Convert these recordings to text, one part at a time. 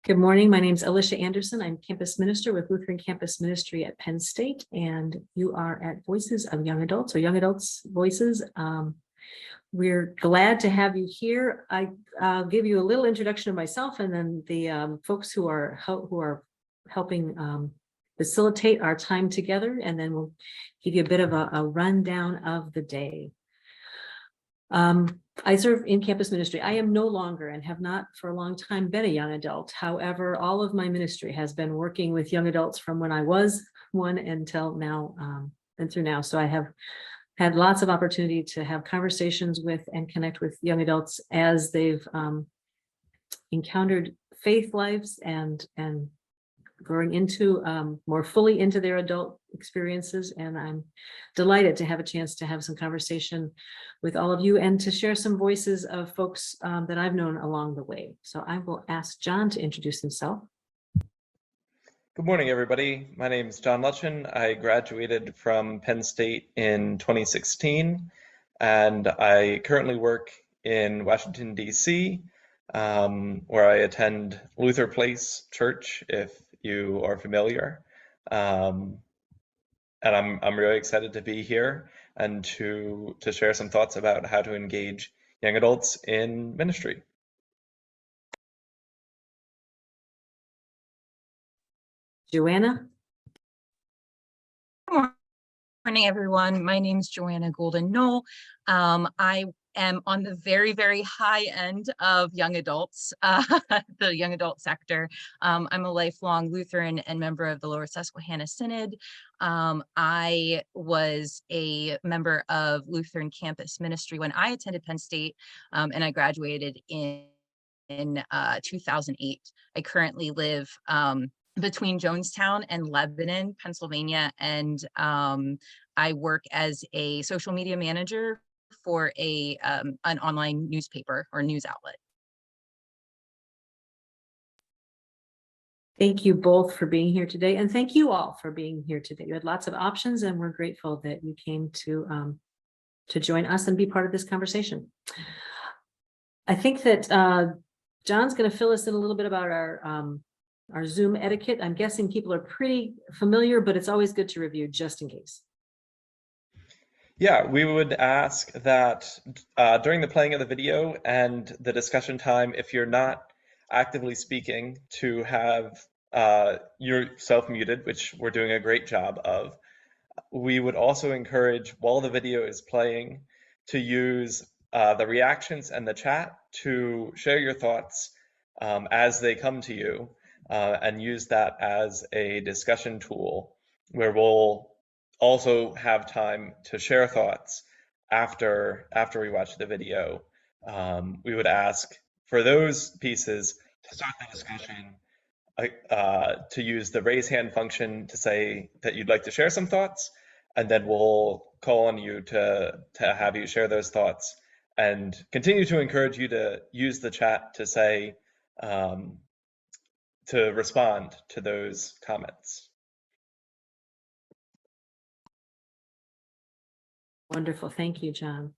Good morning. My name is Alicia Anderson. I'm campus minister with Lutheran Campus Ministry at Penn State, and you are at Voices of Young Adults, or Young Adults Voices. We're glad to have you here. I'll give you a little introduction of myself, and then the folks who are helping facilitate our time together, and then we'll give you a bit of a rundown of the day. I serve in campus ministry. I am no longer and have not for a long time been a young adult. However, all of my ministry has been working with young adults from when I was one until now, and through now. So I have had lots of opportunity to have conversations with and connect with young adults as they've encountered faith lives and growing into more fully into their adult experiences. And I'm delighted to have a chance to have some conversation with all of you and to share some voices of folks that I've known along the way. So I will ask John to introduce himself. Good morning, everybody. My name is John Lutchen. I graduated from Penn State in 2016, and I currently work in Washington, D.C., where I attend Luther Place Church, if you are familiar. And I'm really excited to be here and to share some thoughts about how to engage young adults in ministry. Joanna. Good morning, everyone. My name is Joanna Golden-Knoll. I am on the very, very high end of young adults, the young adult sector. I'm a lifelong Lutheran and member of the Lower Susquehanna Synod. I was a member of Lutheran Campus Ministry when I attended Penn State, and I graduated in 2008. I currently live between Jonestown and Lebanon, Pennsylvania, and I work as a social media manager for an online newspaper or news outlet. Thank you both for being here today, and thank you all for being here today. You had lots of options, and we're grateful that you came to join us and be part of this conversation. I think that John's going to fill us in a little bit about our Zoom etiquette. I'm guessing people are pretty familiar, but it's always good to review just in case. Yeah, we would ask that during the playing of the video and the discussion time, if you're not actively speaking, to have yourself muted, which we're doing a great job of. We would also encourage, while the video is playing, to use the reactions and the chat to share your thoughts as they come to you, and use that as a discussion tool where we'll also have time to share thoughts after we watch the video. We would ask for those pieces to start the discussion, to use the raise hand function to say that you'd like to share some thoughts, and then we'll call on you to have you share those thoughts, and continue to encourage you to use the chat to say, to respond to those comments. Wonderful. Thank you, John.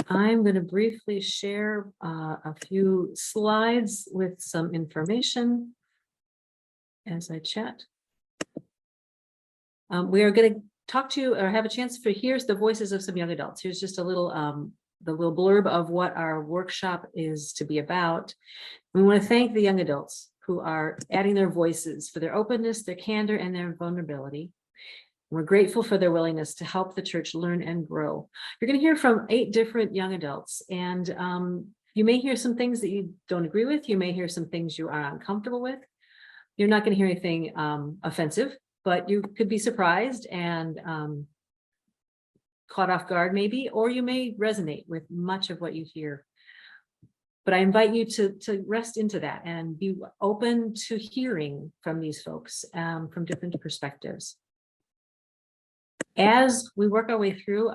I'm going to briefly share a few slides with some information as I chat. We are going to talk to you or have a chance for here's the voices of some young adults. Here's just a little the little blurb of what our workshop is to be about. We want to thank the young adults who are adding their voices for their openness, their candor, and their vulnerability. We're grateful for their willingness to help the church learn and grow. You're going to hear from 8 different young adults, and you may hear some things that you don't agree with. You may hear some things you are uncomfortable with. You're not going to hear anything offensive, but you could be surprised and caught off guard maybe, or you may resonate with much of what you hear. But I invite you to rest into that and be open to hearing from these folks from different perspectives. As we work our way through,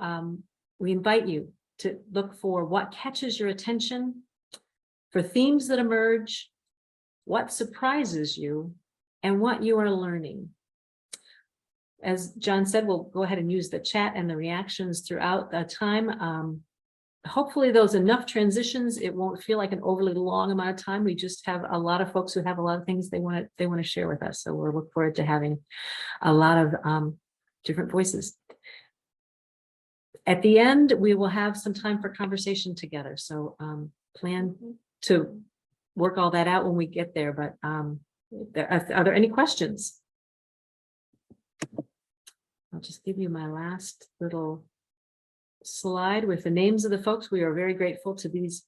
we invite you to look for what catches your attention, for themes that emerge, what surprises you, and what you are learning. As John said, we'll go ahead and use the chat and the reactions throughout the time. hopefully those enough transitions, it won't feel like an overly long amount of time. We just have a lot of folks who have a lot of things they want to share with us. So we'll look forward to having a lot of different voices. At the end, we will have some time for conversation together. So plan to work all that out when we get there. But are there any questions? I'll just give you my last little slide with the names of the folks. We are very grateful to these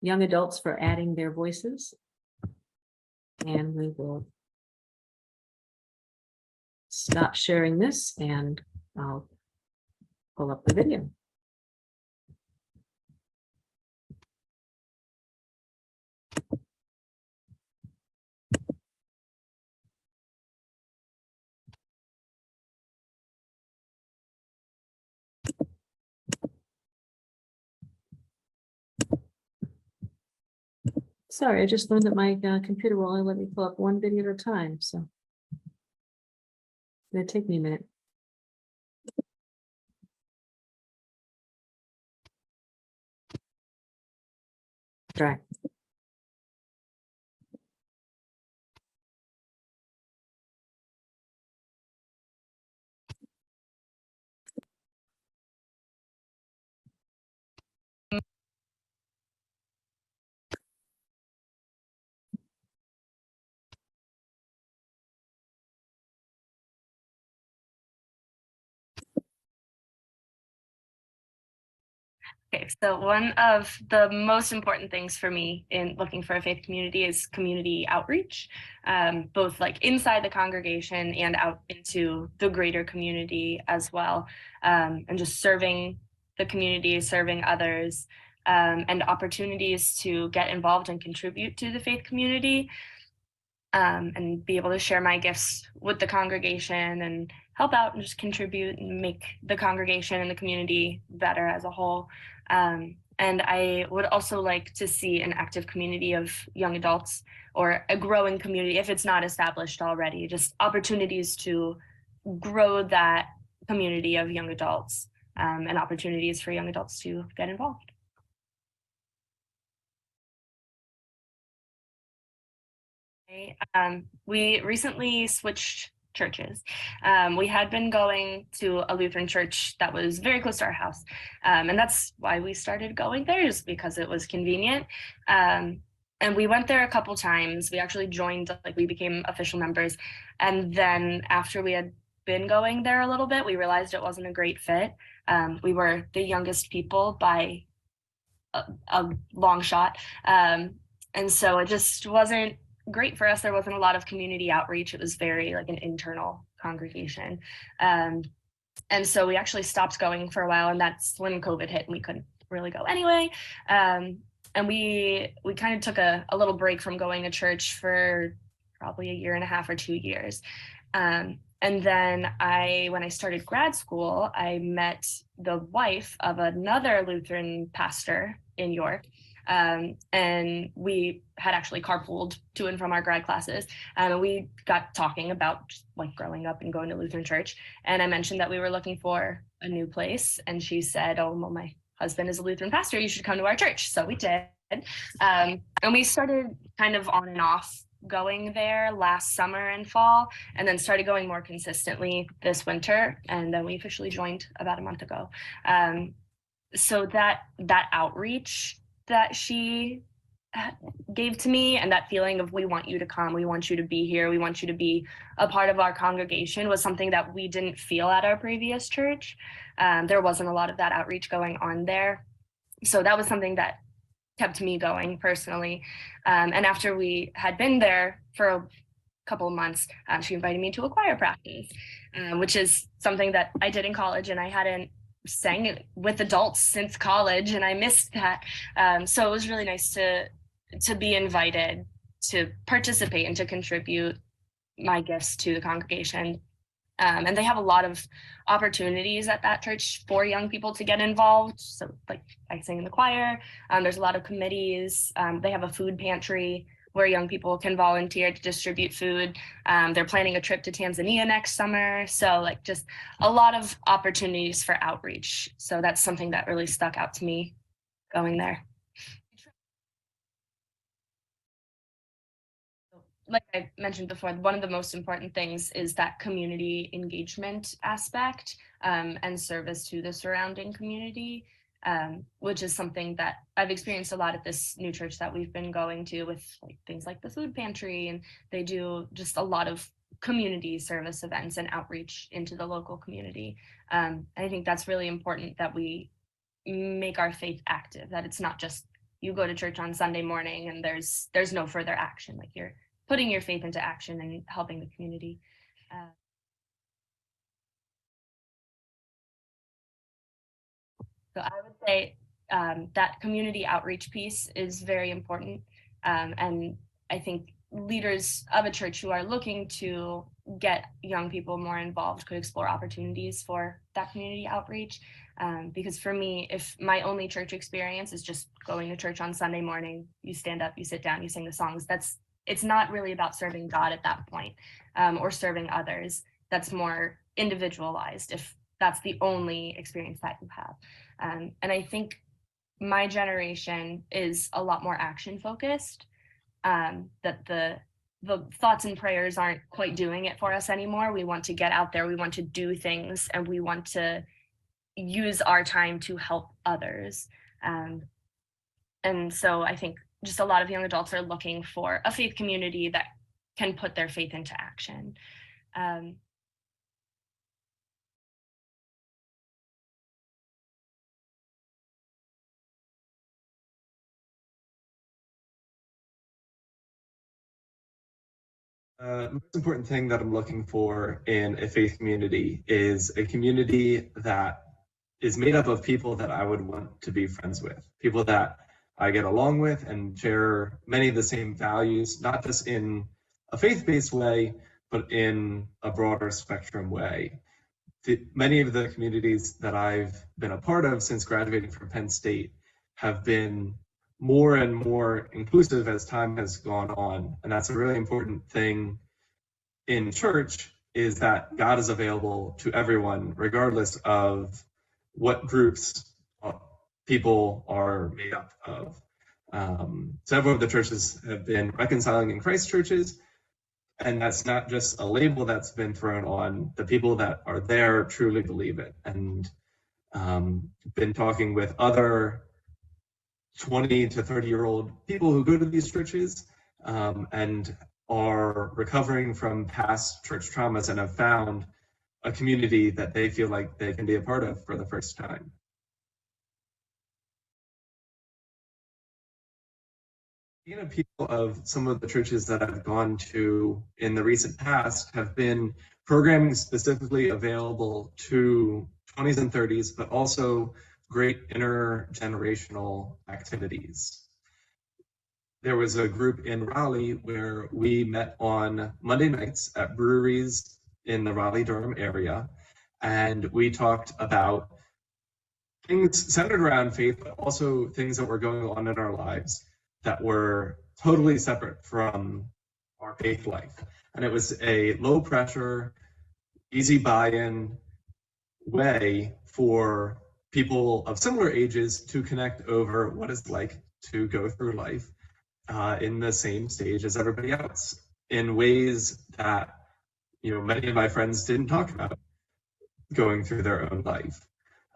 young adults for adding their voices. And we will stop sharing this and I'll pull up the video. Sorry, I just learned that my computer will only let me pull up one video at a time, so it'll take me a minute. Try. Okay, so one of the most important things for me in looking for a faith community is community outreach, both like inside the congregation and out into the greater community as well, and just serving the community, serving others, and opportunities to get involved and contribute to the faith community, and be able to share my gifts with the congregation and help out and just contribute and make the congregation and the community better as a whole. And I would also like to see an active community of young adults or a growing community if it's not established already, just opportunities to grow that community of young adults, and opportunities for young adults to get involved. We recently switched churches. We had been going to a Lutheran church that was very close to our house. And that's why we started going there, just because it was convenient. And we went there a couple times. We actually joined, like we became official members. And then after we had been going there a little bit, we realized it wasn't a great fit. We were the youngest people by a long shot. And so it just wasn't great for us. There wasn't a lot of community outreach. It was very like an internal congregation. And so we actually stopped going for a while, and that's when COVID hit and we couldn't really go anyway. And we kind of took a little break from going to church for probably a year and a half or 2 years. And then when I started grad school, I met the wife of another Lutheran pastor in York. And we had actually carpooled to and from our grad classes. And we got talking about like growing up and going to Lutheran church. And I mentioned that we were looking for a new place. And she said, oh, well, my husband is a Lutheran pastor. You should come to our church. So we did. And we started kind of on and off going there last summer and fall, and then started going more consistently this winter. And then we officially joined about a month ago. So that outreach that she gave to me, and that feeling of we want you to come, we want you to be here, we want you to be a part of our congregation, was something that we didn't feel at our previous church. There wasn't a lot of that outreach going on there. So that was something that kept me going personally. And after we had been there for a couple of months, she invited me to a choir practice, which is something that I did in college, and I hadn't sang with adults since college, and I missed that. So it was really nice to be invited to participate and to contribute my gifts to the congregation. And they have a lot of opportunities at that church for young people to get involved. So like I sing in the choir, there's a lot of committees. They have a food pantry where young people can volunteer to distribute food. They're planning a trip to Tanzania next summer. So like just a lot of opportunities for outreach. So that's something that really stuck out to me going there. Like I mentioned before, one of the most important things is that community engagement aspect and service to the surrounding community, which is something that I've experienced a lot at this new church that we've been going to, with like things like the food pantry, and they do just a lot of community service events and outreach into the local community. And I think that's really important, that we make our faith active, that it's not just you go to church on Sunday morning and there's no further action, like you're putting your faith into action and helping the community. So I would say that community outreach piece is very important. And I think leaders of a church who are looking to get young people more involved could explore opportunities for that community outreach. Because for me, if my only church experience is just going to church on Sunday morning, you stand up, you sit down, you sing the songs, it's not really about serving God at that point, or serving others. That's more individualized if that's the only experience that you have. And I think my generation is a lot more action focused, that the thoughts and prayers aren't quite doing it for us anymore. We want to get out there, we want to do things, and we want to use our time to help others. And so I think just a lot of young adults are looking for a faith community that can put their faith into action. The most important thing that I'm looking for in a faith community is a community that is made up of people that I would want to be friends with, people that I get along with and share many of the same values, not just in a faith-based way, but in a broader spectrum way. Many of the communities that I've been a part of since graduating from Penn State have been more and more inclusive as time has gone on. And that's a really important thing in church, is that God is available to everyone, regardless of what groups people are made up of. Several of the churches have been reconciling in Christ churches, and that's not just a label that's been thrown on. The people that are there truly believe it. And been talking with other 20 to 30-year-old people who go to these churches and are recovering from past church traumas and have found a community that they feel like they can be a part of for the first time. Being a people of some of the churches that I've gone to in the recent past have been programming specifically available to 20s and 30s, but also great intergenerational activities. There was a group in Raleigh where we met on Monday nights at breweries in the Raleigh-Durham area, and we talked about things centered around faith, but also things that were going on in our lives that were totally separate from our faith life. And it was a low pressure, easy buy-in way for people of similar ages to connect over what it's like to go through life in the same stage as everybody else, in ways that, you know, many of my friends didn't talk about going through their own life.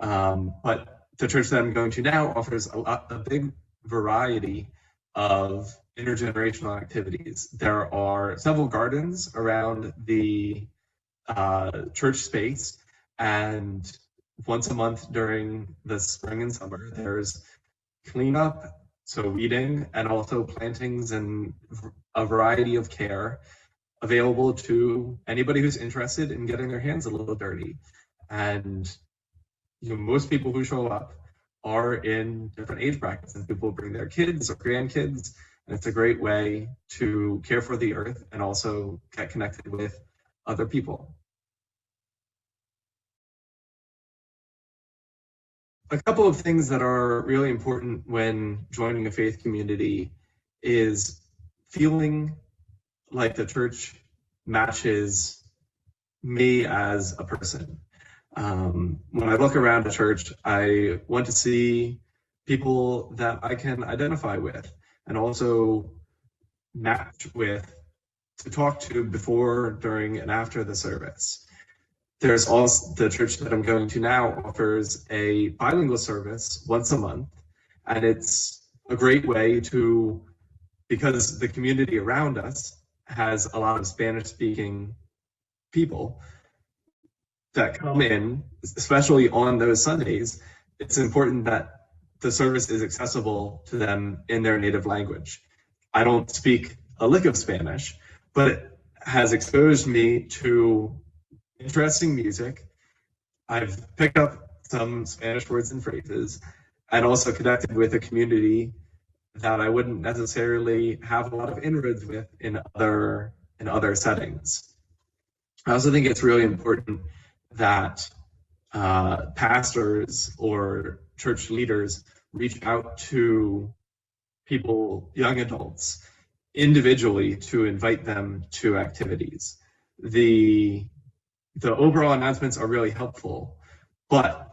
But the church that I'm going to now offers a big variety of intergenerational activities. There are several gardens around the church space, and once a month during the spring and summer, there's cleanup, so weeding, and also plantings and a variety of care available to anybody who's interested in getting their hands a little dirty. And you know, most people who show up are in different age brackets, and people bring their kids or grandkids, and it's a great way to care for the earth and also get connected with other people. A couple of things that are really important when joining a faith community is feeling like the church matches me as a person. When I look around a church, I want to see people that I can identify with and also match with to talk to before, during, and after the service. There's also the church that I'm going to now offers a bilingual service once a month, and it's a great way to, because the community around us has a lot of Spanish-speaking people that come in, especially on those Sundays. It's important that the service is accessible to them in their native language. I don't speak a lick of Spanish, but it has exposed me to interesting music. I've picked up some Spanish words and phrases, and also connected with a community that I wouldn't necessarily have a lot of inroads with in other settings. I also think it's really important that pastors or church leaders reach out to people, young adults, individually to invite them to activities. The overall announcements are really helpful, but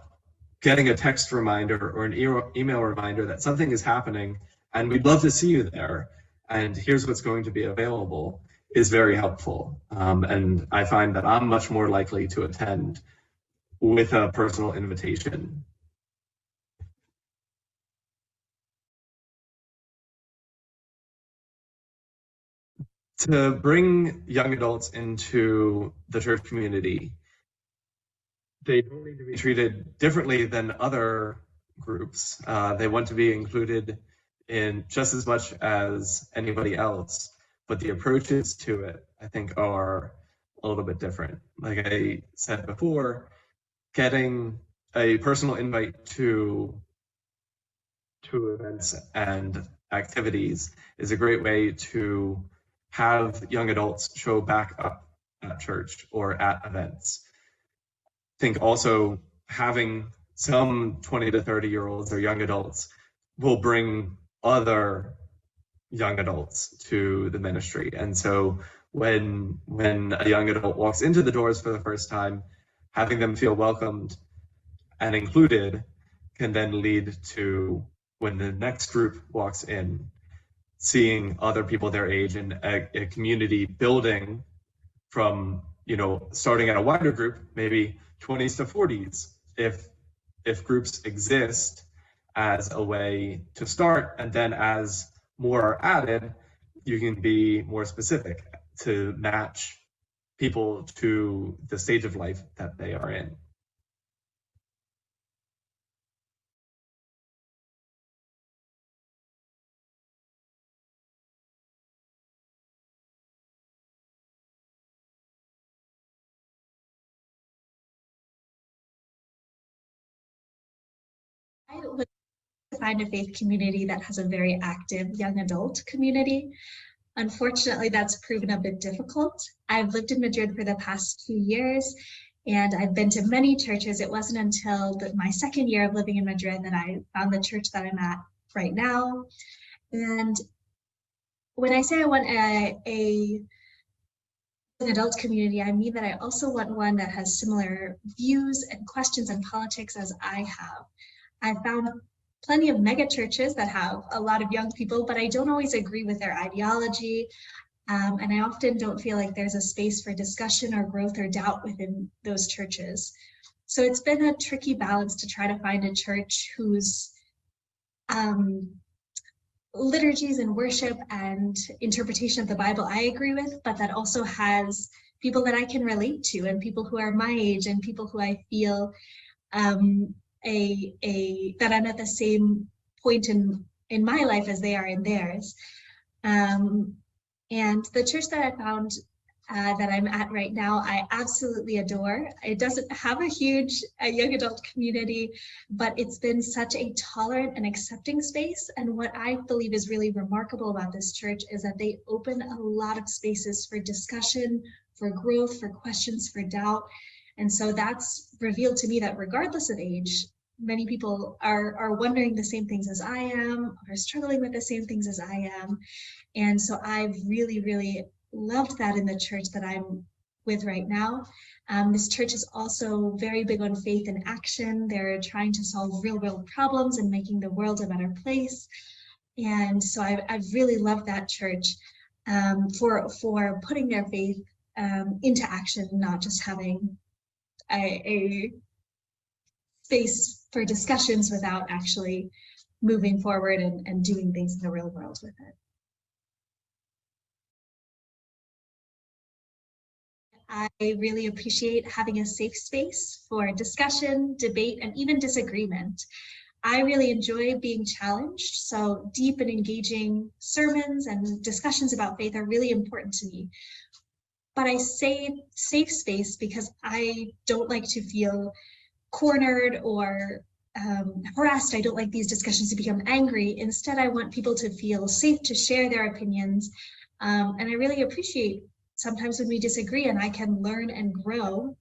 getting a text reminder or an email reminder that something is happening and we'd love to see you there and here's what's going to be available is very helpful. And I find that I'm much more likely to attend with a personal invitation. To bring young adults into the church community, they don't need to be treated differently than other groups. They want to be included in just as much as anybody else, but the approaches to it, I think, are a little bit different. Like I said before, getting a personal invite to events and activities is a great way to have young adults show back up at church or at events. I think also having some 20 to 30-year-olds or young adults will bring other young adults to the ministry. And so when a young adult walks into the doors for the first time, having them feel welcomed and included can then lead to, when the next group walks in, seeing other people their age and a community building from, starting at a wider group, maybe 20s to 40s, if groups exist as a way to start, and then as more are added, you can be more specific to match people to the stage of life that they are in. I would find a faith community that has a very active young adult community. Unfortunately, that's proven a bit difficult. I've lived in Madrid for the past 2 years, and I've been to many churches. It wasn't until my second year of living in Madrid that I found the church that I'm at right now. And when I say I want an adult community, I mean that I also want one that has similar views and questions on politics as I have. I found plenty of mega churches that have a lot of young people, but I don't always agree with their ideology. And I often don't feel like there's a space for discussion or growth or doubt within those churches. So it's been a tricky balance to try to find a church whose liturgies and worship and interpretation of the Bible I agree with, but that also has people that I can relate to and people who are my age and people who I feel that I'm at the same point in my life as they are in theirs. And the church that I found that I'm at right now, I absolutely adore. It doesn't have a huge young adult community, but it's been such a tolerant and accepting space. And what I believe is really remarkable about this church is that they open a lot of spaces for discussion, for growth, for questions, for doubt. And so that's revealed to me that regardless of age, many people are wondering the same things as I am, are struggling with the same things as I am. And so I've really, really loved that in the church that I'm with right now. This church is also very big on faith in action. They're trying to solve real world problems and making the world a better place. And so I really love that church for putting their faith into action, not just having a space for discussions without actually moving forward and doing things in the real world with it. I really appreciate having a safe space for discussion, debate, and even disagreement. I really enjoy being challenged, so deep and engaging sermons and discussions about faith are really important to me. But I say safe space because I don't like to feel cornered or harassed. I don't like these discussions to become angry. Instead, I want people to feel safe to share their opinions. And I really appreciate sometimes when we disagree and I can learn and grow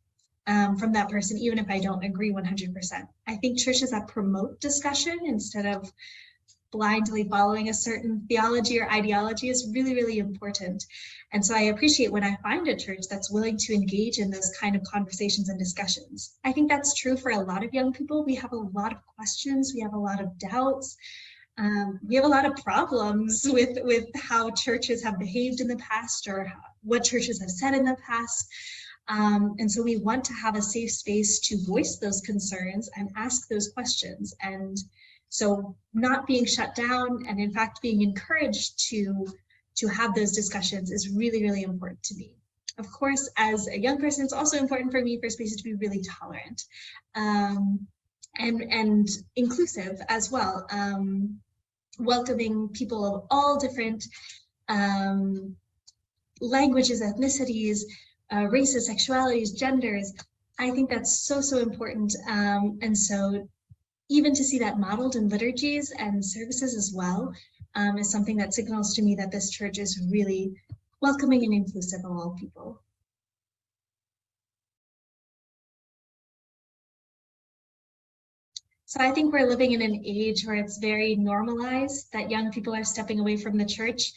from that person, even if I don't agree 100%. I think churches that promote discussion instead of blindly following a certain theology or ideology is really, really important. And so I appreciate when I find a church that's willing to engage in those kind of conversations and discussions. I think that's true for a lot of young people. We have a lot of questions. We have a lot of doubts. We have a lot of problems with how churches have behaved in the past or what churches have said in the past. And so we want to have a safe space to voice those concerns and ask those questions. And so not being shut down and in fact being encouraged to have those discussions is really, really important to me. Of course, as a young person, it's also important for me for spaces to be really tolerant and inclusive as well. Welcoming people of all different languages, ethnicities, races, sexualities, genders. I think that's so, so important. And so even to see that modeled in liturgies and services as well is something that signals to me that this church is really welcoming and inclusive of all people. So I think we're living in an age where it's very normalized that young people are stepping away from the church.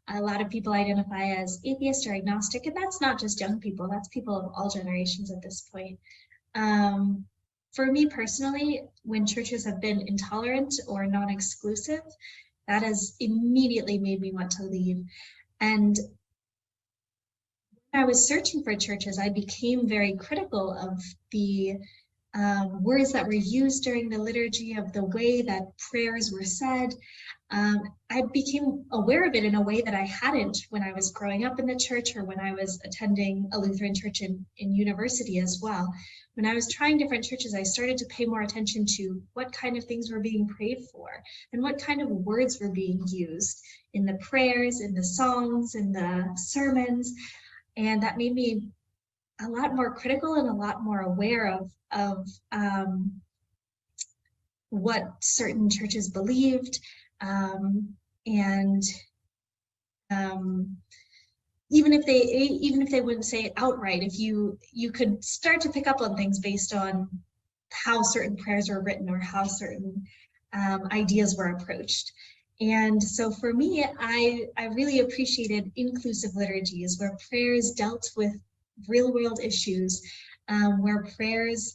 A lot of people identify as atheist or agnostic, and that's not just young people, that's people of all generations at this point. For me personally, when churches have been intolerant or non-exclusive, that has immediately made me want to leave. And when I was searching for churches, I became very critical of the words that were used during the liturgy, of the way that prayers were said. I became aware of it in a way that I hadn't when I was growing up in the church or when I was attending a Lutheran church in university as well. When I was trying different churches, I started to pay more attention to what kind of things were being prayed for and what kind of words were being used in the prayers, in the songs, in the sermons. And that made me a lot more critical and a lot more aware of what certain churches believed. Even if they wouldn't say it outright, if you could start to pick up on things based on how certain prayers were written or how certain ideas were approached. And so for me, I really appreciated inclusive liturgies where prayers dealt with real world issues, where prayers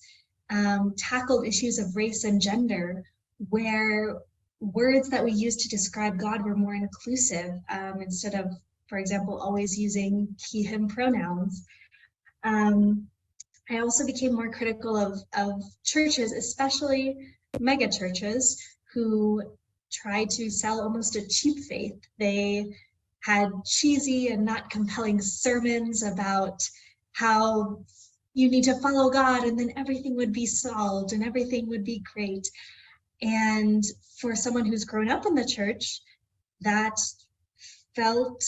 tackled issues of race and gender, where words that we use to describe God were more inclusive instead of, for example, always using he, him pronouns. I also became more critical of churches, especially mega churches, who tried to sell almost a cheap faith. They had cheesy and not compelling sermons about how you need to follow God and then everything would be solved and everything would be great. And for someone who's grown up in the church, that felt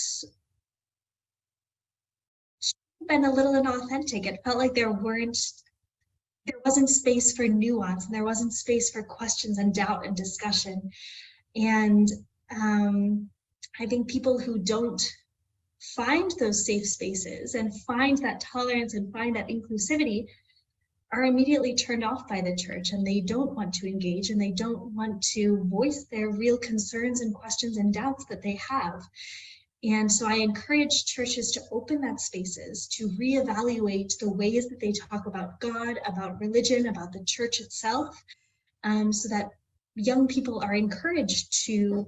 been a little inauthentic. It felt like there wasn't space for nuance and there wasn't space for questions and doubt and discussion. And I think people who don't find those safe spaces and find that tolerance and find that inclusivity are immediately turned off by the church, and they don't want to engage and they don't want to voice their real concerns and questions and doubts that they have. And so I encourage churches to open that spaces, to reevaluate the ways that they talk about God, about religion, about the church itself, so that young people are encouraged to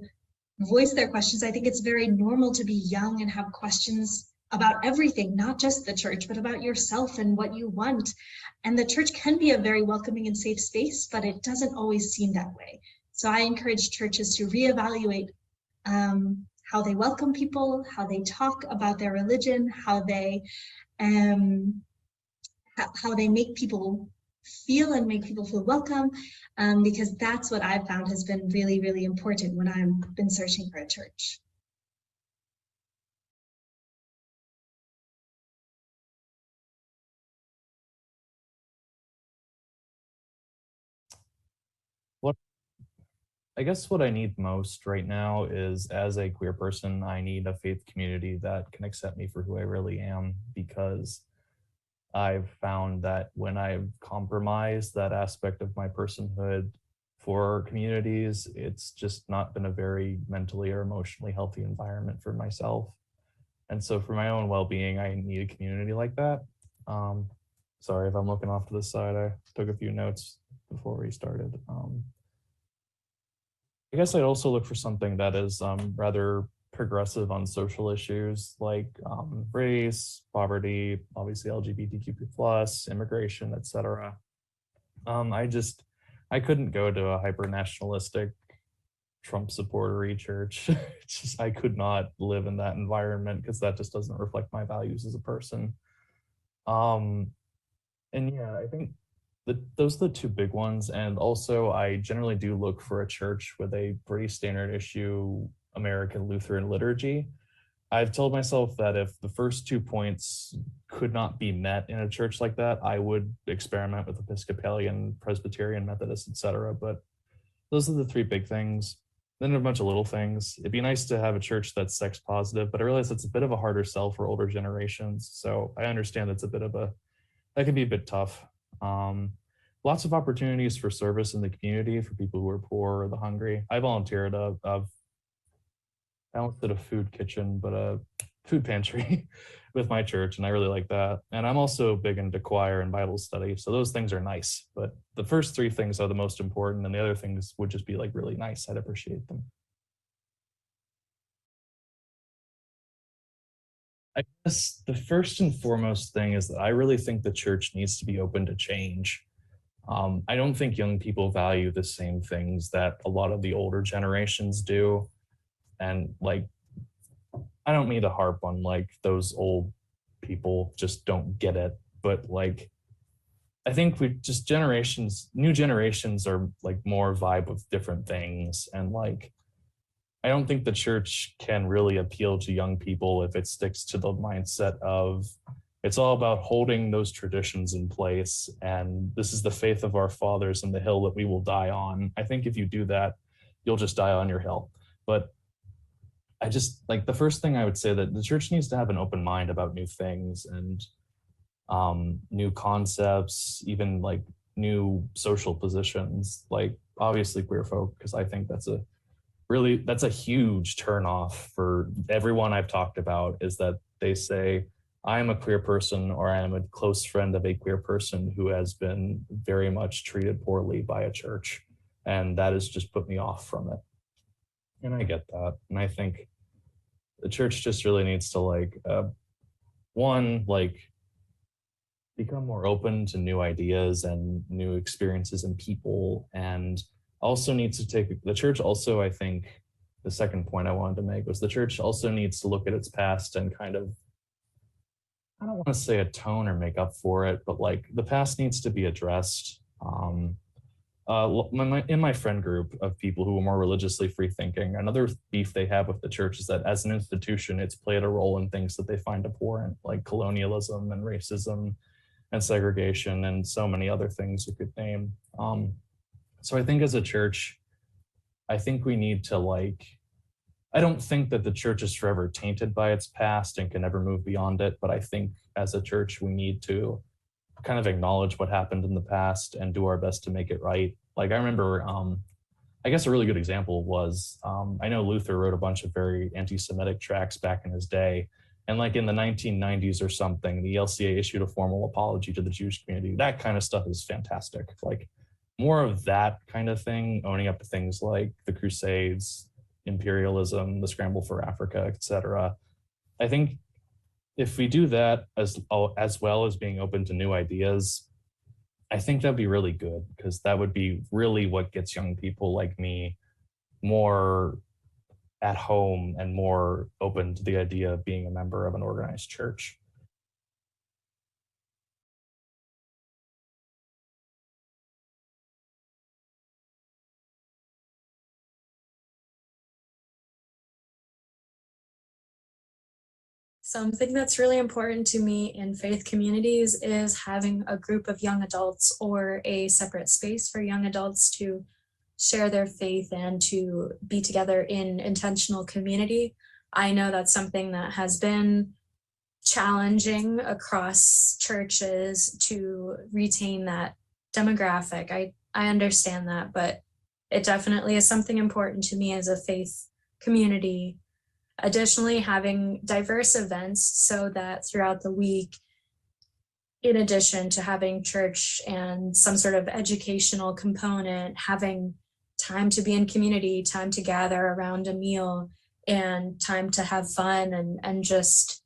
voice their questions. I think it's very normal to be young and have questions about everything, not just the church, but about yourself and what you want. And the church can be a very welcoming and safe space, but it doesn't always seem that way. So I encourage churches to reevaluate how they welcome people, how they talk about their religion, how they make people feel and make people feel welcome, because that's what I've found has been really, really important when I've been searching for a church. I guess what I need most right now is, as a queer person, I need a faith community that can accept me for who I really am, because I've found that when I've compromised that aspect of my personhood for communities, it's just not been a very mentally or emotionally healthy environment for myself. And so for my own well-being, I need a community like that. Sorry if I'm looking off to the side. I took a few notes before we started. I guess I'd also look for something that is rather progressive on social issues like race, poverty, obviously LGBTQ+, immigration, etc. I couldn't go to a hyper nationalistic Trump supportery church. I could not live in that environment because that just doesn't reflect my values as a person. And yeah, I think those are the two big ones. And also I generally do look for a church with a pretty standard issue American Lutheran liturgy. I've told myself that if the first 2 points could not be met in a church like that, I would experiment with Episcopalian, Presbyterian, Methodist, etc. But those are the three big things. Then a bunch of little things. It'd be nice to have a church that's sex positive, but I realize it's a bit of a harder sell for older generations. So I understand that can be a bit tough. Lots of opportunities for service in the community for people who are poor or the hungry. I volunteer at I almost did a food kitchen, but a food pantry with my church, and I really like that. And I'm also big into choir and Bible study, so those things are nice. But the first three things are the most important, and the other things would just be like really nice. I'd appreciate them. I guess the first and foremost thing is that I really think the church needs to be open to change. I don't think young people value the same things that a lot of the older generations do. And like, I don't mean to harp on like those old people just don't get it, but like, I think new generations are like more vibe with different things. And like, I don't think the church can really appeal to young people if it sticks to the mindset of it's all about holding those traditions in place. And this is the faith of our fathers and the hill that we will die on. I think if you do that, you'll just die on your hill. But I just like the first thing I would say that the church needs to have an open mind about new things and new concepts, even like new social positions, like obviously queer folk, because I think that's a huge turnoff for everyone I've talked about, is that they say, I am a queer person, or I am a close friend of a queer person who has been very much treated poorly by a church. And that has just put me off from it. And I get that. And I think the church just really needs to become more open to new ideas and new experiences and people, and also needs to take the church also, I think the second point I wanted to make was the church also needs to look at its past and kind of, I don't want to say atone or make up for it, but like the past needs to be addressed. In my friend group of people who are more religiously free thinking, another beef they have with the church is that as an institution, it's played a role in things that they find abhorrent, like colonialism and racism and segregation and so many other things you could name. So I think as a church, I think we need to I don't think that the church is forever tainted by its past and can never move beyond it, but I think as a church, we need to kind of acknowledge what happened in the past and do our best to make it right. Like I remember I guess a really good example was, I know Luther wrote a bunch of very anti-Semitic tracts back in his day. And like in the 1990s or something, the LCA issued a formal apology to the Jewish community. That kind of stuff is fantastic. Like more of that kind of thing, owning up to things like the Crusades, imperialism, the scramble for Africa, etc. I think if we do that as well as being open to new ideas, I think that'd be really good, because that would be really what gets young people like me more at home and more open to the idea of being a member of an organized church. Something that's really important to me in faith communities is having a group of young adults or a separate space for young adults to share their faith and to be together in intentional community. I know that's something that has been challenging across churches to retain that demographic. I understand that, but it definitely is something important to me as a faith community. Additionally, having diverse events so that throughout the week, in addition to having church and some sort of educational component, having time to be in community, time to gather around a meal, and time to have fun and just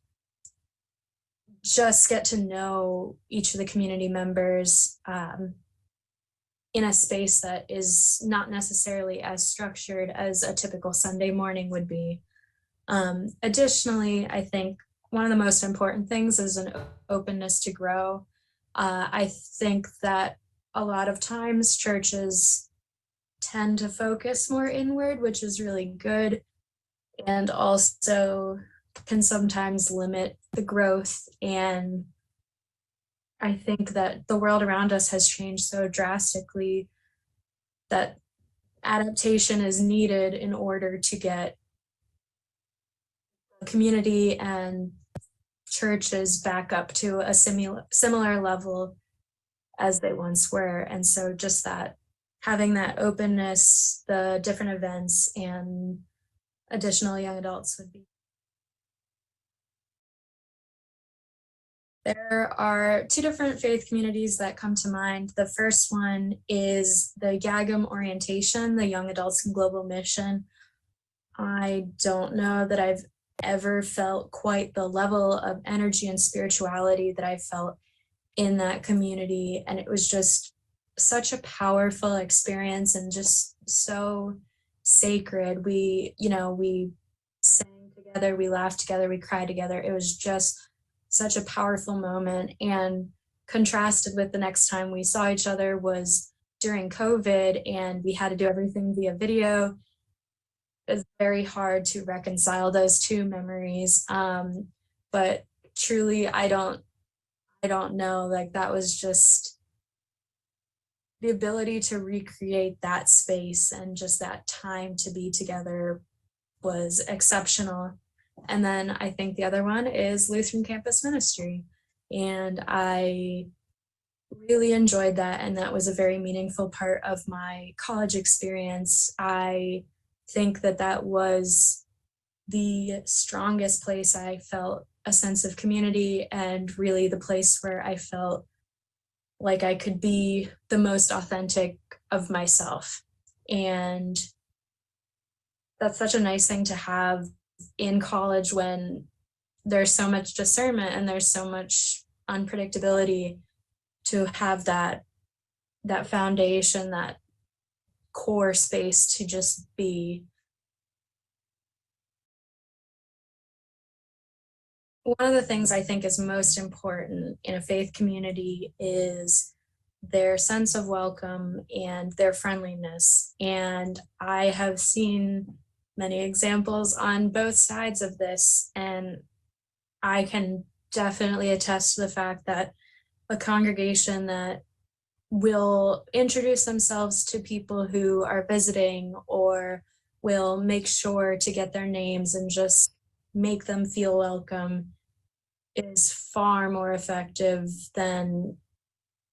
get to know each of the community members in a space that is not necessarily as structured as a typical Sunday morning would be. Additionally, I think one of the most important things is an openness to grow. I think that a lot of times churches tend to focus more inward, which is really good, and also can sometimes limit the growth. And I think that the world around us has changed so drastically that adaptation is needed in order to get community and churches back up to a similar level as they once were. And so just that, having that openness, the different events, and additional young adults would be. There are two different faith communities that come to mind. The first one is the YAGM orientation, the Young Adults in Global Mission. I don't know that I've ever felt quite the level of energy and spirituality that I felt in that community. And it was just such a powerful experience and just so sacred. We sang together, we laughed together, we cried together. It was just such a powerful moment. And contrasted with the next time we saw each other was during COVID, and we had to do everything via video. It's very hard to reconcile those two memories. But truly, I don't know, like that was just the ability to recreate that space and just that time to be together was exceptional. And then I think the other one is Lutheran Campus Ministry. And I really enjoyed that. And that was a very meaningful part of my college experience. I think that was the strongest place I felt a sense of community, and really the place where I felt like I could be the most authentic of myself. And that's such a nice thing to have in college when there's so much discernment and there's so much unpredictability, to have that foundation, that core space to just be. One of the things I think is most important in a faith community is their sense of welcome and their friendliness. And I have seen many examples on both sides of this, and I can definitely attest to the fact that a congregation that will introduce themselves to people who are visiting, or will make sure to get their names and just make them feel welcome, is far more effective than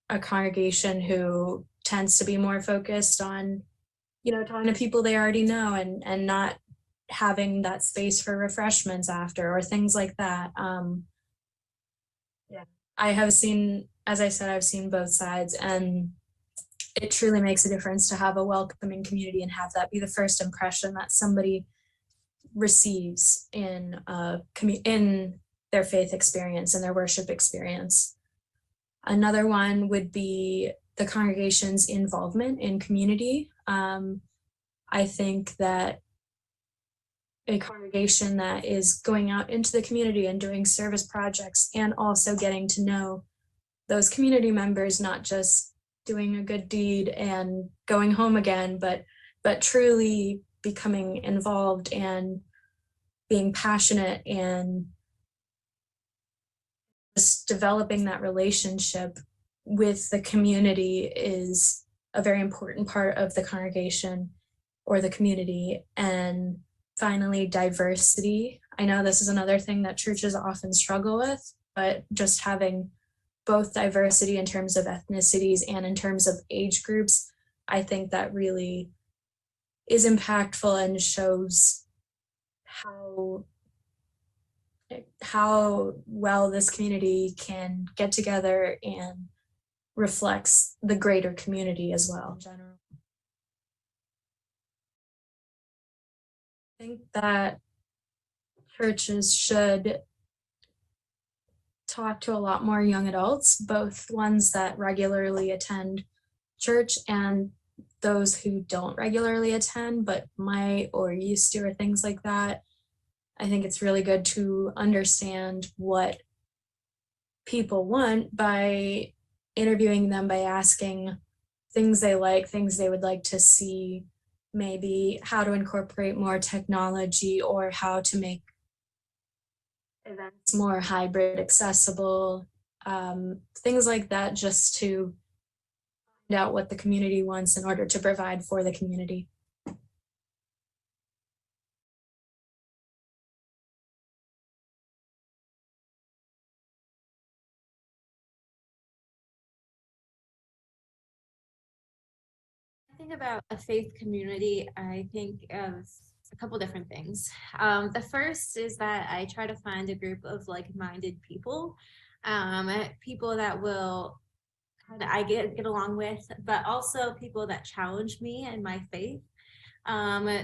a congregation who tends to be more focused on, talking to people they already know and not having that space for refreshments after or things like that. Yeah, I have seen, as I said, I've seen both sides, and it truly makes a difference to have a welcoming community and have that be the first impression that somebody receives in their faith experience and their worship experience. Another one would be the congregation's involvement in community. I think that a congregation that is going out into the community and doing service projects and also getting to know those community members, not just doing a good deed and going home again, but truly becoming involved and being passionate and just developing that relationship with the community is a very important part of the congregation or the community. And finally, diversity. I know this is another thing that churches often struggle with, but just having both diversity in terms of ethnicities and in terms of age groups, I think that really is impactful and shows how well this community can get together and reflects the greater community as well in general. I think that churches should talk to a lot more young adults, both ones that regularly attend church and those who don't regularly attend but might or used to or things like that. I think it's really good to understand what people want by interviewing them, by asking things they like, things they would like to see, maybe how to incorporate more technology or how to make events more hybrid accessible, things like that, just to find out what the community wants in order to provide for the community. Think about a faith community, I think of a couple different things. The first is that I try to find a group of like-minded people, people that will I get along with, but also people that challenge me in my faith.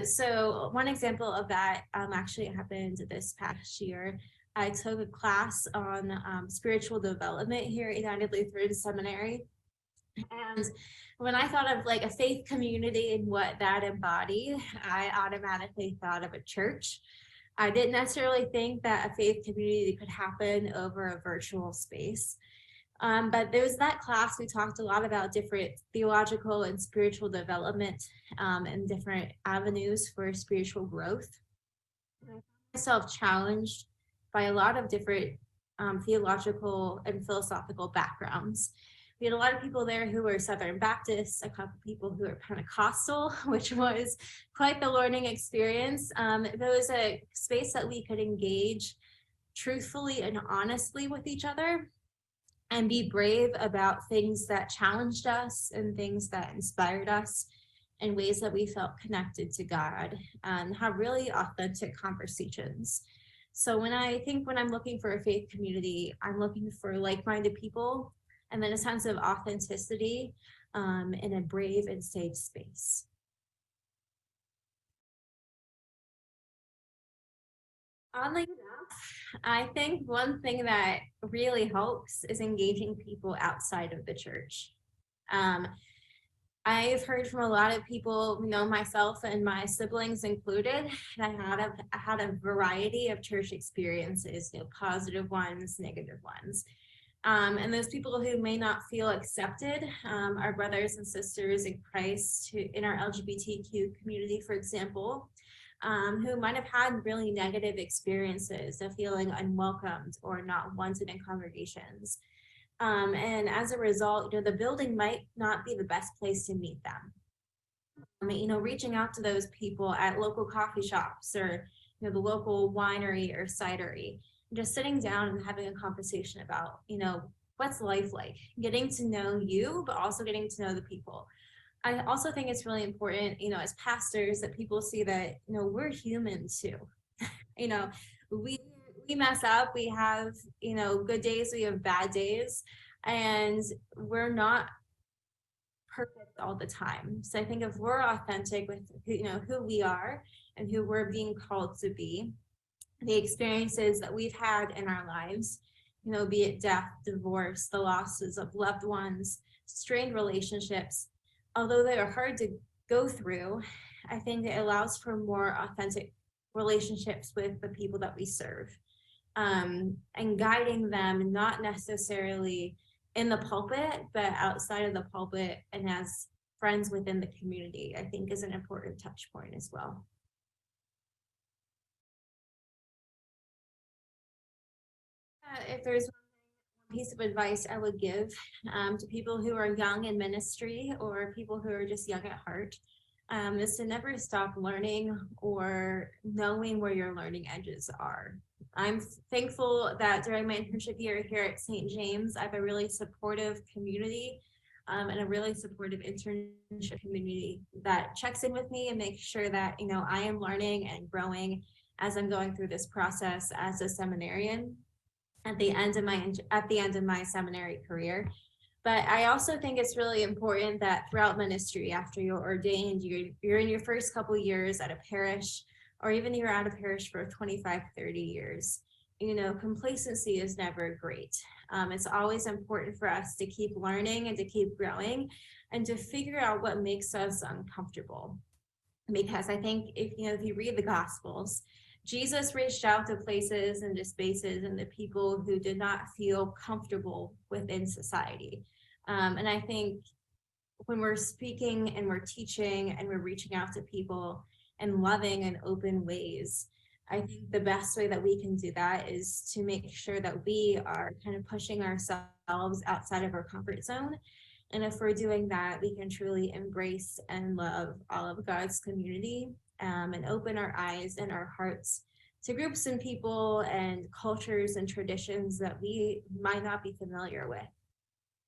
So one example of that actually happened this past year. I took a class on spiritual development here at United Lutheran Seminary. And when I thought of a faith community and what that embodied, I automatically thought of a church. I didn't necessarily think that a faith community could happen over a virtual space. But there was that class, we talked a lot about different theological and spiritual development and different avenues for spiritual growth. I found myself challenged by a lot of different theological and philosophical backgrounds. We had a lot of people there who were Southern Baptists, a couple people who were Pentecostal, which was quite the learning experience. There was a space that we could engage truthfully and honestly with each other and be brave about things that challenged us and things that inspired us in ways that we felt connected to God, and have really authentic conversations. So when I'm looking for a faith community, I'm looking for like-minded people, and then a sense of authenticity in a brave and safe space. Oddly enough, I think one thing that really helps is engaging people outside of the church. I've heard from a lot of people, myself and my siblings included, that I had a variety of church experiences, positive ones, negative ones. And those people who may not feel accepted, our brothers and sisters in Christ in our LGBTQ community, for example, who might have had really negative experiences of feeling unwelcomed or not wanted in congregations. And as a result, the building might not be the best place to meet them. Reaching out to those people at local coffee shops or the local winery or cidery, just sitting down and having a conversation about, what's life like, getting to know you, but also getting to know the people. I also think it's really important, as pastors, that people see that, we're human too. you know, we mess up, we have, good days, we have bad days, and we're not perfect all the time. So I think if we're authentic with, who we are and who we're being called to be, the experiences that we've had in our lives, be it death, divorce, the losses of loved ones, strained relationships, although they are hard to go through, I think it allows for more authentic relationships with the people that we serve, and guiding them, not necessarily in the pulpit, but outside of the pulpit and as friends within the community, I think is an important touch point as well. If there's one piece of advice I would give to people who are young in ministry or people who are just young at heart, is to never stop learning or knowing where your learning edges are. I'm thankful that during my internship year here at St. James, I have a really supportive community and a really supportive internship community that checks in with me and makes sure that, I am learning and growing as I'm going through this process as a seminarian at the end of my seminary career. But I also think it's really important that throughout ministry, after you're ordained, you're in your first couple years at a parish, or even you're out of parish for 25, 30 years. Complacency is never great. It's always important for us to keep learning and to keep growing and to figure out what makes us uncomfortable. Because I think if you read the Gospels, Jesus reached out to places and to spaces and the people who did not feel comfortable within society. And I think when we're speaking and we're teaching and we're reaching out to people in loving and open ways, I think the best way that we can do that is to make sure that we are kind of pushing ourselves outside of our comfort zone. And if we're doing that, we can truly embrace and love all of God's community, and open our eyes and our hearts to groups and people and cultures and traditions that we might not be familiar with.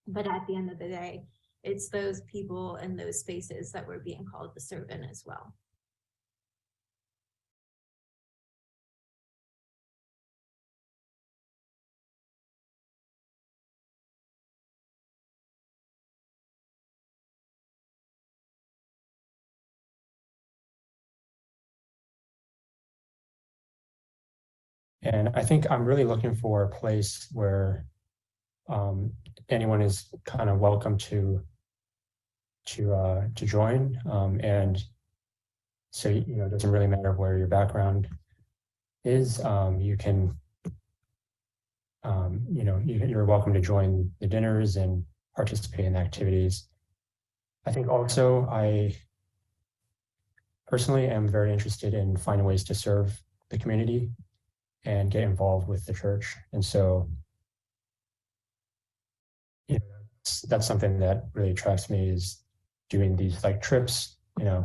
But at the end of the day, it's those people and those spaces that we're being called to serve in as well. And I think I'm really looking for a place where anyone is kind of welcome to join, and so it doesn't really matter where your background is. You can you're welcome to join the dinners and participate in activities. I think also I personally am very interested in finding ways to serve the community and get involved with the church. And so, that's something that really attracts me, is doing these trips. I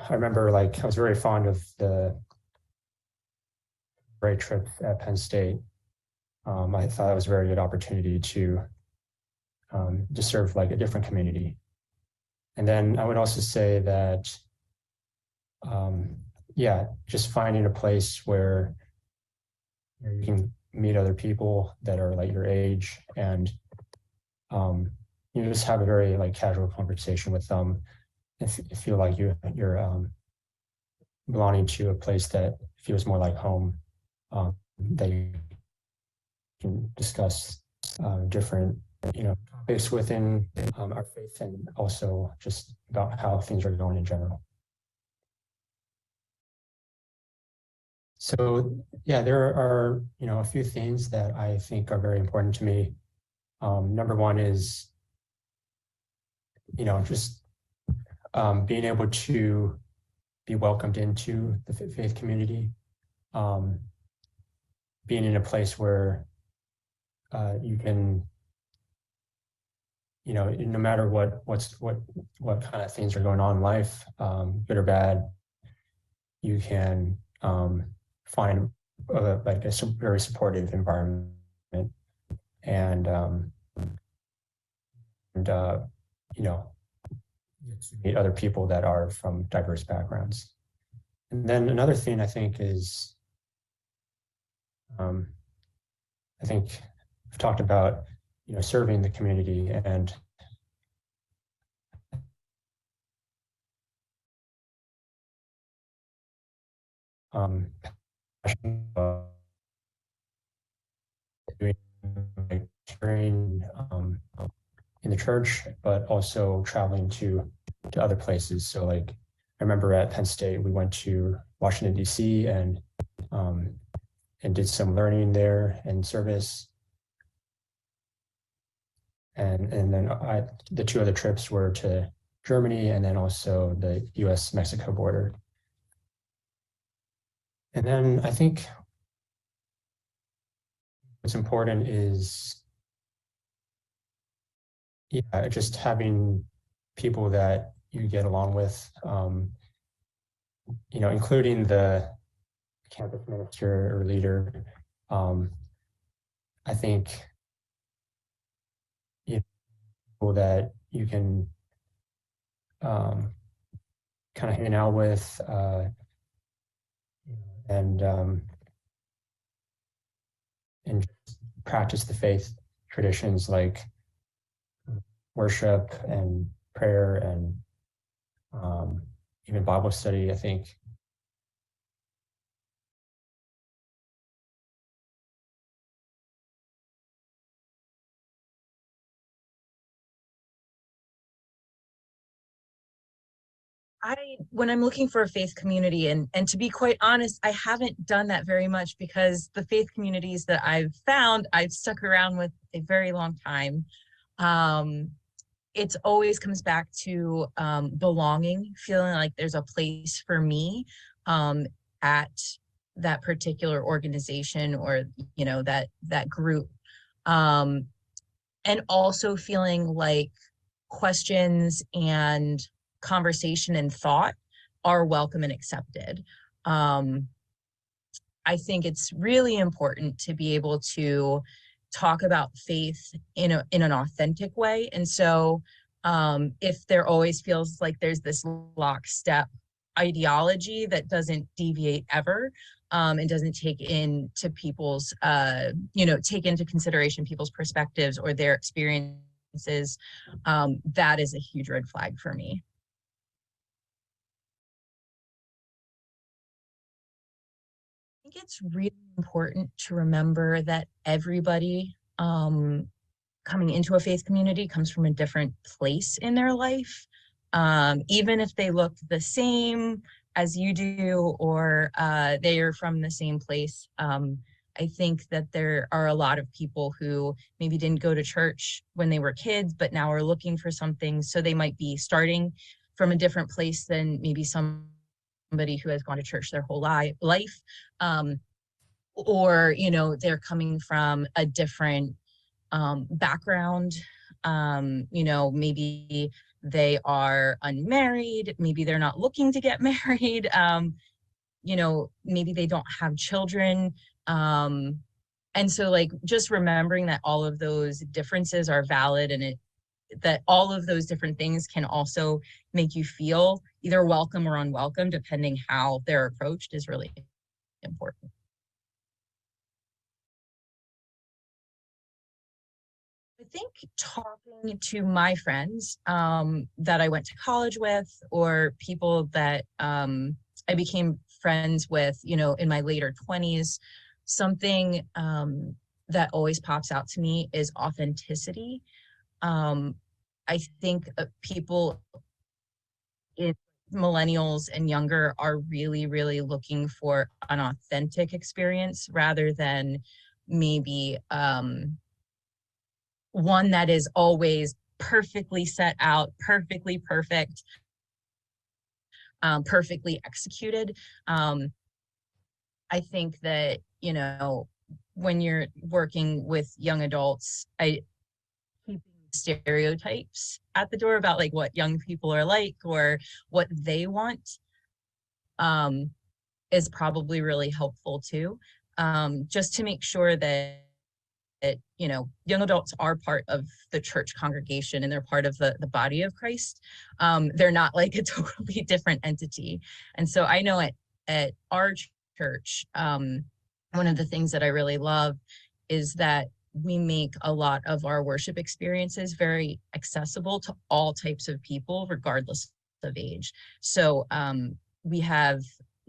remember I was very fond of the great trip at Penn State. I thought it was a very good opportunity to serve a different community. And then I would also say that, just finding a place where you can meet other people that are your age, and just have a very casual conversation with them, and feel like you're belonging to a place that feels more like home, that you can discuss different topics within our faith, and also just about how things are going in general. So there are a few things that I think are very important to me. Number one is just being able to be welcomed into the faith community, being in a place where you can no matter what kind of things are going on in life, good or bad, you can find a very supportive environment, and meet other people that are from diverse backgrounds. And then another thing I think is, I think I've talked about, serving the community, and doing training in the church, but also traveling to other places. So like, I remember at Penn State, we went to Washington, D.C. and did some learning there and service. And then the two other trips were to Germany and then also the US-Mexico border. And then I think what's important is, just having people that you get along with, including the campus minister or leader. I think people that you can kind of hang out with, and just practice the faith traditions like worship and prayer and even Bible study. I think when I'm looking for a faith community, and to be quite honest, I haven't done that very much because the faith communities that I've found, I've stuck around with a very long time. It always comes back to belonging, feeling like there's a place for me at that particular organization or, that group. And also feeling like questions and conversation and thought are welcome and accepted. I think it's really important to be able to talk about faith in an authentic way. And so if there always feels like there's this lockstep ideology that doesn't deviate ever, and doesn't take into people's, take into consideration people's perspectives or their experiences, that is a huge red flag for me. I think it's really important to remember that everybody coming into a faith community comes from a different place in their life. Even if they look the same as you do, or they are from the same place. I think that there are a lot of people who maybe didn't go to church when they were kids, but now are looking for something. So they might be starting from a different place than maybe somebody who has gone to church their whole life. Or, they're coming from a different background. Maybe they are unmarried, maybe they're not looking to get married, maybe they don't have children. And so like just remembering that all of those differences are valid, and that all of those different things can also make you feel either welcome or unwelcome depending how they're approached is really important. I think talking to my friends that I went to college with, or people that I became friends with, in my later 20s, something that always pops out to me is authenticity. I think people in millennials and younger are really, really looking for an authentic experience rather than maybe one that is always perfectly set out, perfectly perfect, perfectly executed. I think that, when you're working with young adults, keeping stereotypes at the door about like what young people are like or what they want is probably really helpful too. Just to make sure that you know, young adults are part of the church congregation and they're part of the body of Christ. They're not like a totally different entity. And so I know at our church, one of the things that I really love is that we make a lot of our worship experiences very accessible to all types of people, regardless of age. So we have,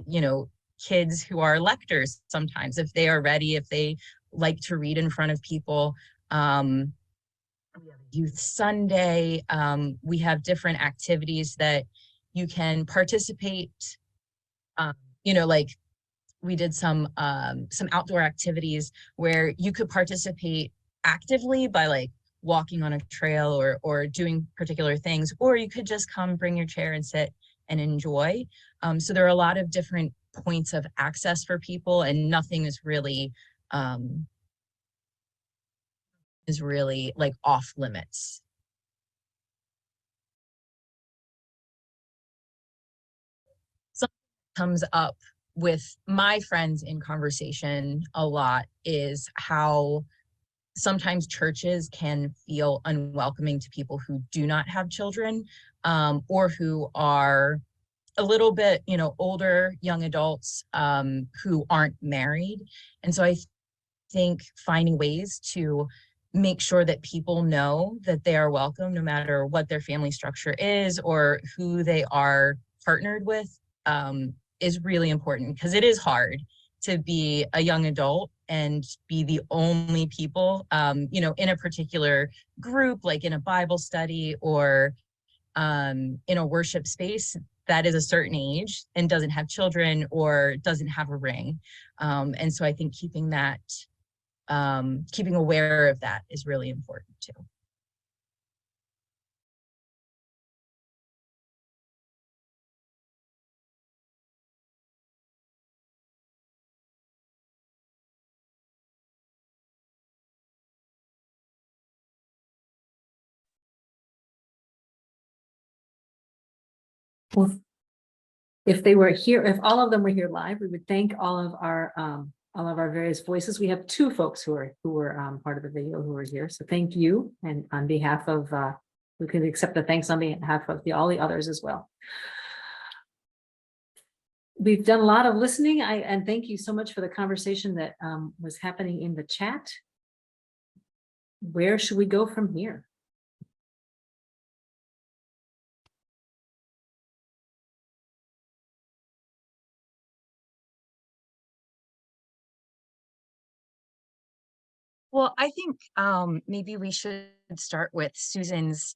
you know, kids who are lectors sometimes, if they are ready, if they like to read in front of people. We have Youth Sunday. We have different activities that you can participate. You know, like we did some outdoor activities where you could participate actively by like walking on a trail or doing particular things, or you could just come, bring your chair and sit and enjoy. So there are a lot of different points of access for people, and nothing is really like off limits. Something that comes up with my friends in conversation a lot is how sometimes churches can feel unwelcoming to people who do not have children, or who are a little bit, you know, older young adults who aren't married. And so I think finding ways to make sure that people know that they are welcome no matter what their family structure is or who they are partnered with is really important, because it is hard to be a young adult and be the only people, you know, in a particular group, like in a Bible study or in a worship space that is a certain age and doesn't have children or doesn't have a ring. And so I think keeping that, keeping aware of that is really important too. Well, if they were here, if all of them were here live, we would thank all of our various voices. We have two folks who were part of the video who are here. So thank you. And on behalf of, we can accept the thanks on behalf of all the others as well. We've done a lot of listening. And thank you so much for the conversation that was happening in the chat. Where should we go from here? Well, I think maybe we should start with Susan's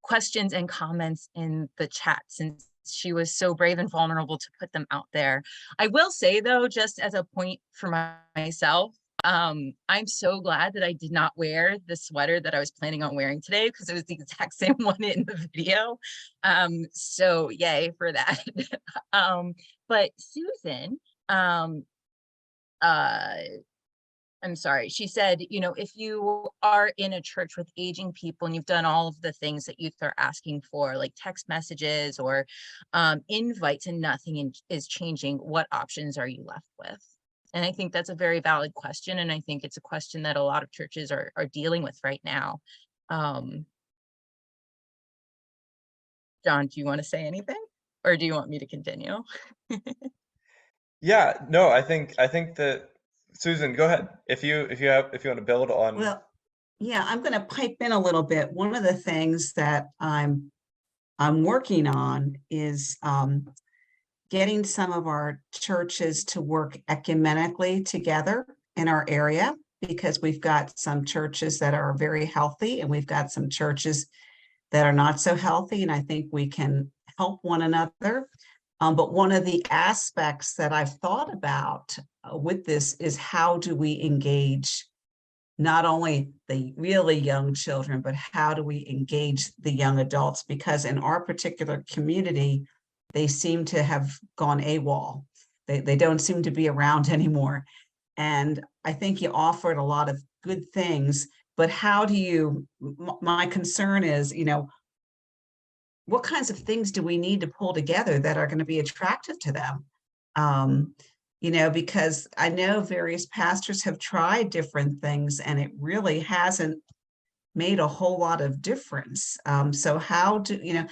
questions and comments in the chat, since she was so brave and vulnerable to put them out there. I will say though, just as a point for myself, I'm so glad that I did not wear the sweater that I was planning on wearing today, because it was the exact same one in the video. So yay for that. But Susan, I'm sorry, she said, you know, if you are in a church with aging people and you've done all of the things that youth are asking for, like text messages or invites, and nothing is changing, what options are you left with? And I think that's a very valid question. And I think it's a question that a lot of churches are dealing with right now. John, do you want to say anything, or do you want me to continue? Yeah, no, I think that Susan, go ahead. If you want to build on. Well, yeah, I'm going to pipe in a little bit. One of the things that I'm working on is getting some of our churches to work ecumenically together in our area, because we've got some churches that are very healthy and we've got some churches that are not so healthy, and I think we can help one another. But one of the aspects that I've thought about with this is, how do we engage not only the really young children, but how do we engage the young adults? Because in our particular community, they seem to have gone AWOL. They don't seem to be around anymore. And I think you offered a lot of good things, but how do you, my concern is, you know, what kinds of things do we need to pull together that are going to be attractive to them? because I know various pastors have tried different things and it really hasn't made a whole lot of difference. So how do,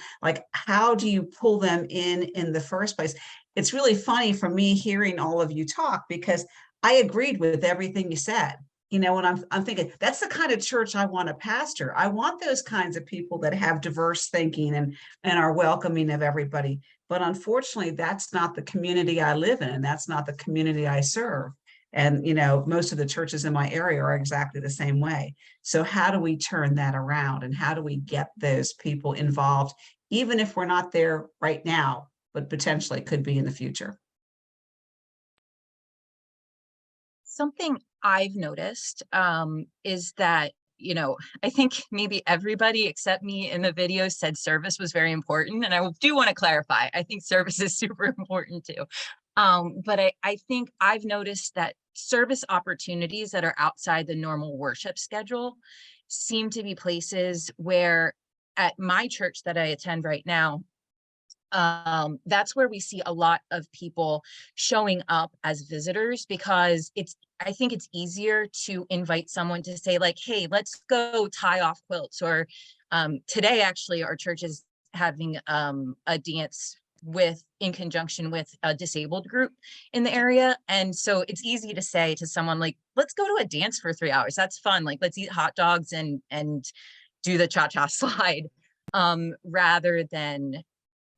how do you pull them in the first place? It's really funny for me hearing all of you talk because I agreed with everything you said. When I'm thinking that's the kind of church I want to pastor. I want those kinds of people that have diverse thinking and are welcoming of everybody. But unfortunately, that's not the community I live in, and that's not the community I serve. And most of the churches in my area are exactly the same way. So how do we turn that around, and how do we get those people involved, even if we're not there right now, but potentially could be in the future? Something I've noticed is that, I think maybe everybody except me in the video said service was very important. And I do want to clarify, I think service is super important too. But I think I've noticed that service opportunities that are outside the normal worship schedule seem to be places where at my church that I attend right now, that's where we see a lot of people showing up as visitors, because I think it's easier to invite someone to say like, hey, let's go tie off quilts, or today actually our church is having a dance in conjunction with a disabled group in the area. And so it's easy to say to someone like, let's go to a dance for 3 hours. That's fun. Like, let's eat hot dogs and do the cha-cha slide, rather than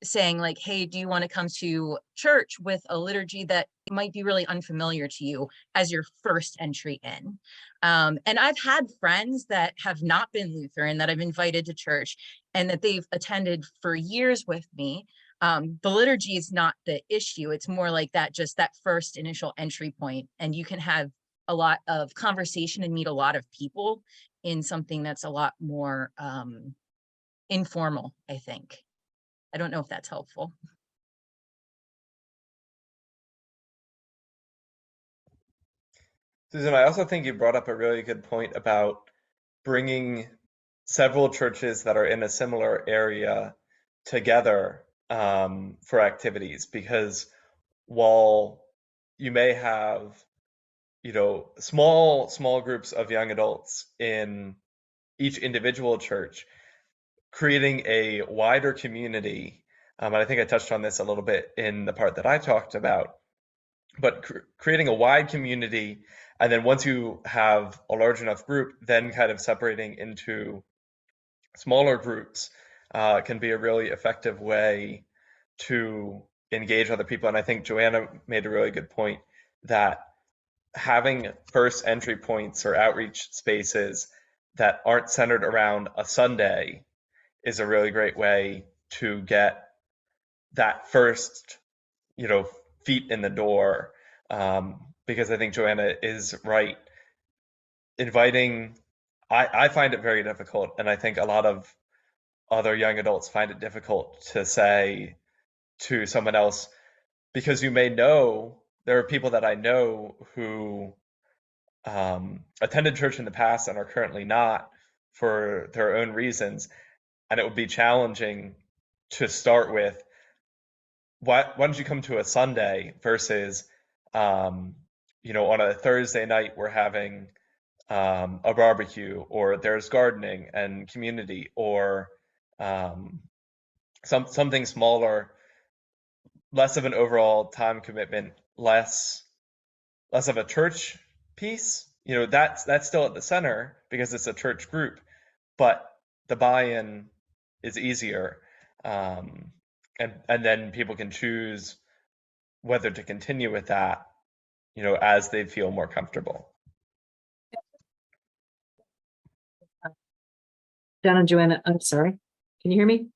saying like, hey, do you want to come to church with a liturgy that might be really unfamiliar to you as your first entry in? And I've had friends that have not been Lutheran that I've invited to church and that they've attended for years with me. The liturgy is not the issue. It's more like that, just that first initial entry point. And you can have a lot of conversation and meet a lot of people in something that's a lot more informal, I think. I don't know if that's helpful. Susan, I also think you brought up a really good point about bringing several churches that are in a similar area together for activities, because while you may have, small groups of young adults in each individual church, creating a wider community, and I think I touched on this a little bit in the part that I talked about, but creating a wide community, and then once you have a large enough group, then kind of separating into smaller groups can be a really effective way to engage other people. And I think Joanna made a really good point that having first entry points or outreach spaces that aren't centered around a Sunday is a really great way to get that first, feet in the door. Because I think Joanna is right. I find it very difficult, and I think a lot of other young adults find it difficult to say to someone else, because there are people that I know who attended church in the past and are currently not for their own reasons. And it would be challenging to start with, why don't you come to a Sunday versus, on a Thursday night, we're having a barbecue, or there's gardening and community, or something smaller, less of an overall time commitment, less of a church piece. That's still at the center because it's a church group, but the buy-in is easier, and then people can choose whether to continue with that, as they feel more comfortable. John and Joanna, I'm sorry, can you hear me?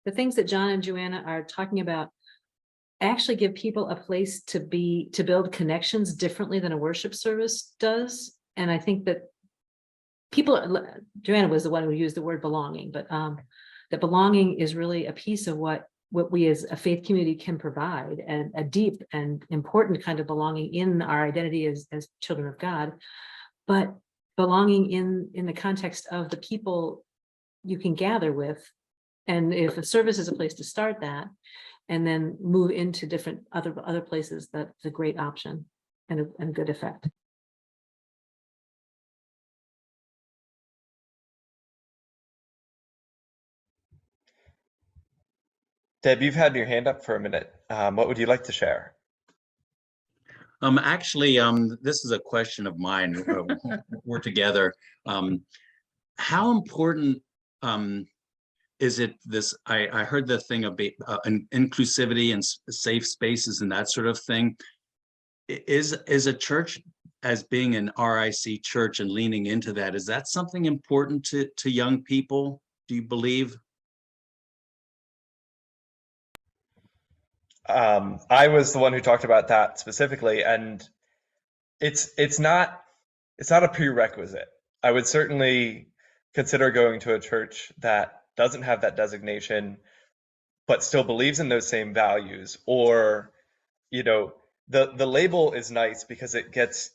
The things that John and Joanna are talking about actually give people a place to build connections differently than a worship service does. And I think that Joanna was the one who used the word belonging, but that belonging is really a piece of what we as a faith community can provide, and a deep and important kind of belonging in our identity as children of God, but belonging in the context of the people you can gather with And if a service is a place to start that, and then move into different other places, that's a great option and a good effect. Deb, you've had your hand up for a minute. What would you like to share? Actually, this is a question of mine. We're together. How important is it this, I heard the thing about inclusivity and safe spaces and that sort of thing. Is a church as being an RIC church and leaning into that, is that something important to young people, do you believe? I was the one who talked about that specifically, and it's not a prerequisite. I would certainly consider going to a church that doesn't have that designation, but still believes in those same values. Or, the label is nice because it's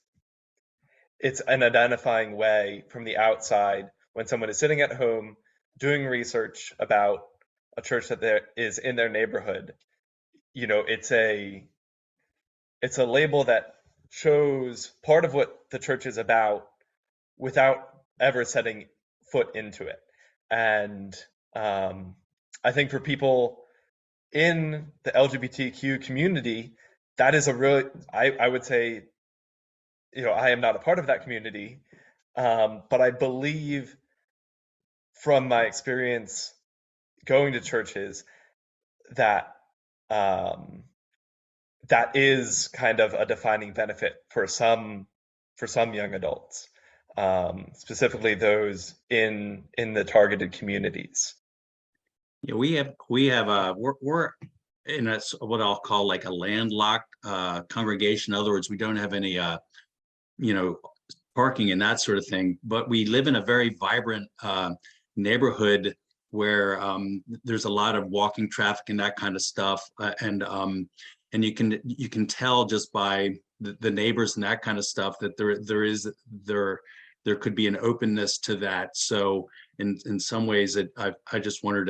an identifying way from the outside when someone is sitting at home doing research about a church that is in their neighborhood. It's a label that shows part of what the church is about without ever setting foot into it. And I think for people in the LGBTQ community, that is a really, I would say, I am not a part of that community, but I believe from my experience going to churches that that is kind of a defining benefit for some young adults, specifically those in the targeted communities. Yeah, we're in what I'll call like a landlocked congregation. In other words, we don't have any parking and that sort of thing, but we live in a very vibrant neighborhood where there's a lot of walking traffic and that kind of stuff, and you can tell just by the neighbors and that kind of stuff that there could be an openness to that. So in some ways, I just wondered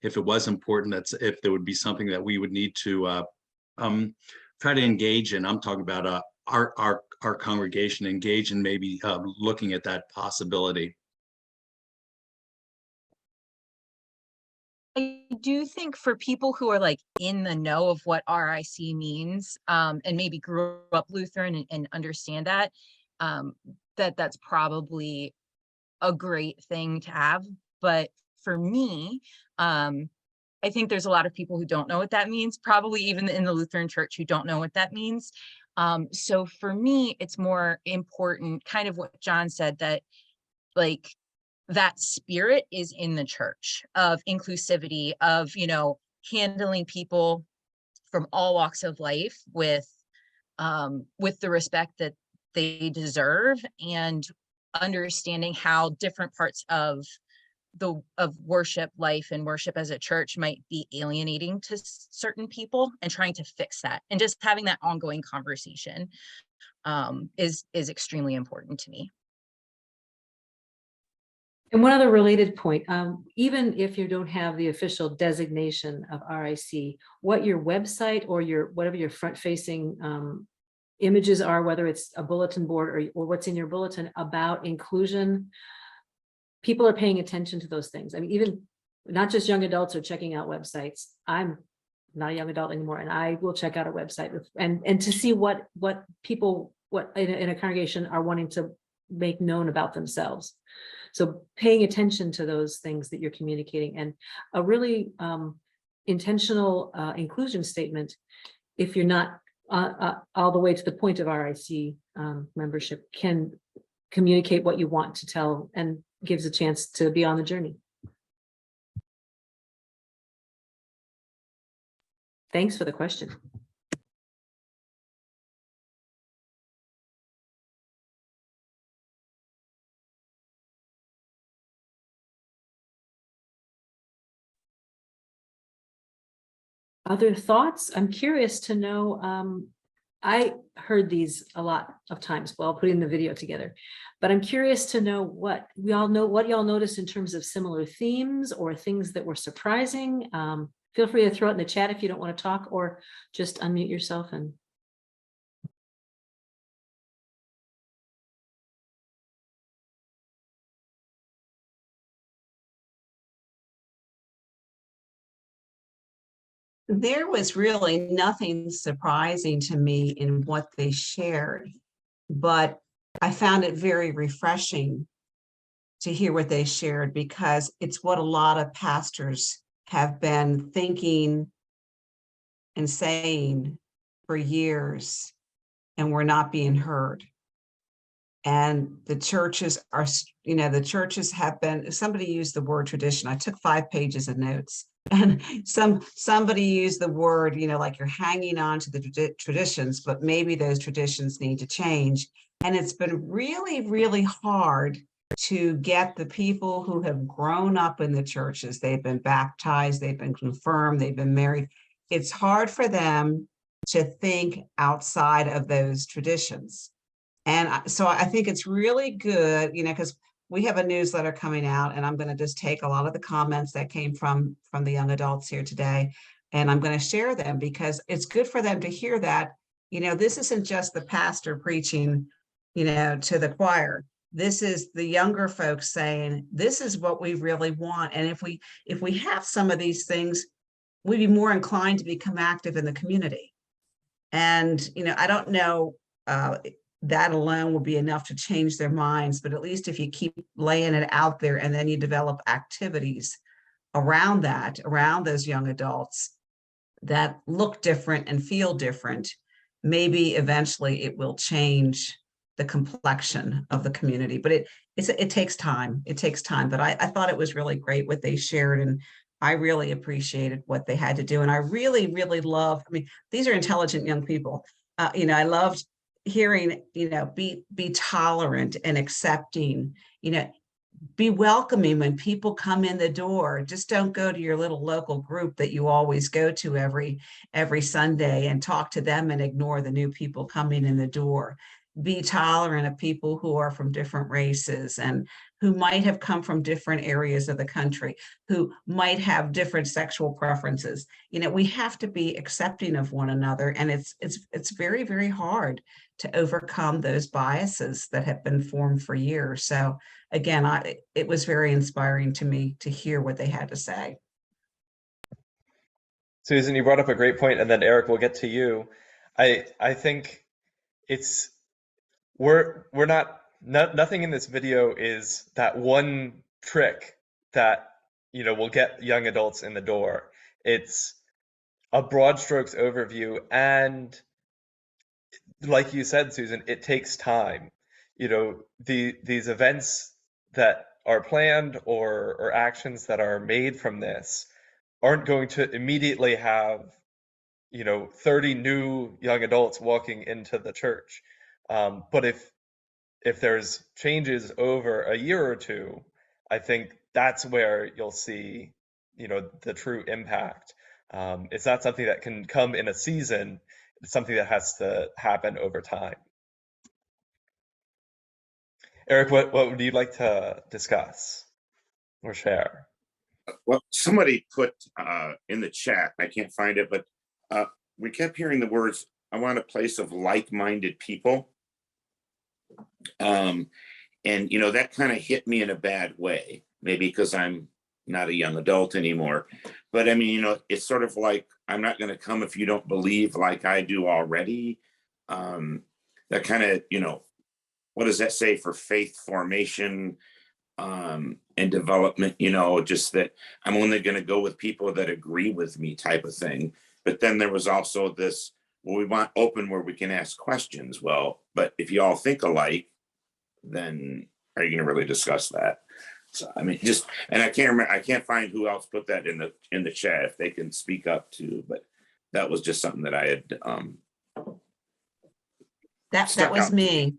if it was important, if there would be something that we would need to try to engage in. I'm talking about our congregation engage in maybe looking at that possibility. I do think for people who are like in the know of what RIC means, and maybe grew up Lutheran and understand that, that's probably a great thing to have. But for me, I think there's a lot of people who don't know what that means, probably even in the Lutheran Church who don't know what that means. So for me, it's more important, kind of what John said, that like that spirit is in the church of inclusivity, of, handling people from all walks of life with the respect that they deserve, and understanding how different parts of worship life and worship as a church might be alienating to certain people, and trying to fix that, and just having that ongoing conversation is extremely important to me. And one other related point, even if you don't have the official designation of RIC, what your website or whatever your front-facing images are, whether it's a bulletin board or what's in your bulletin about inclusion, people are paying attention to those things. I mean, even not just young adults are checking out websites. I'm not a young adult anymore, and I will check out a website and to see what people in a congregation are wanting to make known about themselves. So paying attention to those things that you're communicating, and a really intentional inclusion statement, if you're not all the way to the point of RIC membership, can communicate what you want to tell and gives a chance to be on the journey. Thanks for the question. Other thoughts? I'm curious to know I heard these a lot of times while putting the video together, but I'm curious to know what y'all noticed in terms of similar themes or things that were surprising. Feel free to throw it in the chat if you don't want to talk, or just unmute yourself and. There was really nothing surprising to me in what they shared, but I found it very refreshing to hear what they shared, because it's what a lot of pastors have been thinking and saying for years, and we're not being heard. And the churches are, the churches have been, somebody used the word tradition. I took 5 pages of notes, and somebody used the word, like you're hanging on to the traditions, but maybe those traditions need to change. And it's been really, really hard to get the people who have grown up in the churches, they've been baptized, they've been confirmed, they've been married. It's hard for them to think outside of those traditions. And so I think it's really good, because we have a newsletter coming out, and I'm going to just take a lot of the comments that came from the young adults here today, and I'm going to share them, because it's good for them to hear that, this isn't just the pastor preaching, to the choir. This is the younger folks saying, this is what we really want. And if we have some of these things, we'd be more inclined to become active in the community. And, I don't know, that alone will be enough to change their minds, but at least if you keep laying it out there, and then you develop activities around that, around those young adults that look different and feel different, maybe eventually it will change the complexion of the community. But it takes time. It takes time. But I thought it was really great what they shared, and I really appreciated what they had to do. And I really, really love, these are intelligent young people. I loved hearing, be tolerant and accepting, be welcoming when people come in the door. Just don't go to your little local group that you always go to every Sunday and talk to them and ignore the new people coming in the door. Be tolerant of people who are from different races and who might have come from different areas of the country, who might have different sexual preferences. We have to be accepting of one another, and it's very, very hard to overcome those biases that have been formed for years. So again, it was very inspiring to me to hear what they had to say. Susan, you brought up a great point, and then Eric, we'll get to you. I think nothing in this video is that one trick that will get young adults in the door. It's a broad strokes overview, and like you said, Susan, it takes time. These events that are planned or actions that are made from this aren't going to immediately have 30 new young adults walking into the church. But if there's changes over a year or two, I think that's where you'll see, the true impact. It's not something that can come in a season. It's something that has to happen over time. Eric, what would you like to discuss or share? Well, somebody put in the chat, I can't find it, but we kept hearing the words, I want a place of like-minded people. And, that kind of hit me in a bad way, maybe because I'm not a young adult anymore. But it's sort of like, I'm not going to come if you don't believe like I do already. That kind of, what does that say for faith formation and development? Just that I'm only going to go with people that agree with me type of thing. But then there was also this, well, we want open where we can ask questions. Well, but if you all think alike, then are you going to really discuss that? So, and I can't remember, I can't find who else put that in the chat, if they can speak up too, but that was just something that I had, that was me.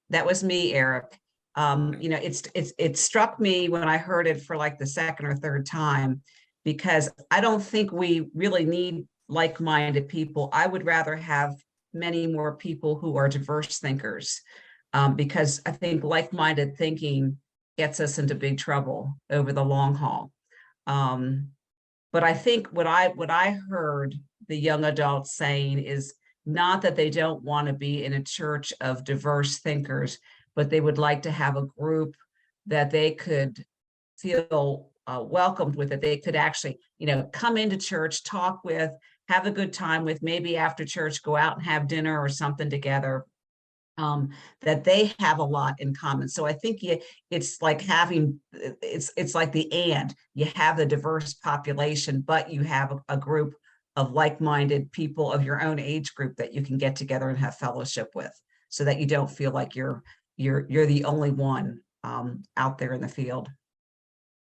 That was me, Eric. It struck me when I heard it for like the second or third time, because I don't think we really need like-minded people. I would rather have many more people who are diverse thinkers, because I think like-minded thinking gets us into big trouble over the long haul. But I think what I heard the young adults saying is not that they don't want to be in a church of diverse thinkers, but they would like to have a group that they could feel welcomed with, that they could actually, come into church, talk with, have a good time with, maybe after church, go out and have dinner or something together. That they have a lot in common. So I think it's like having, it's like you have the diverse population, but you have a group of like-minded people of your own age group that you can get together and have fellowship with, so that you don't feel like you're the only one out there in the field.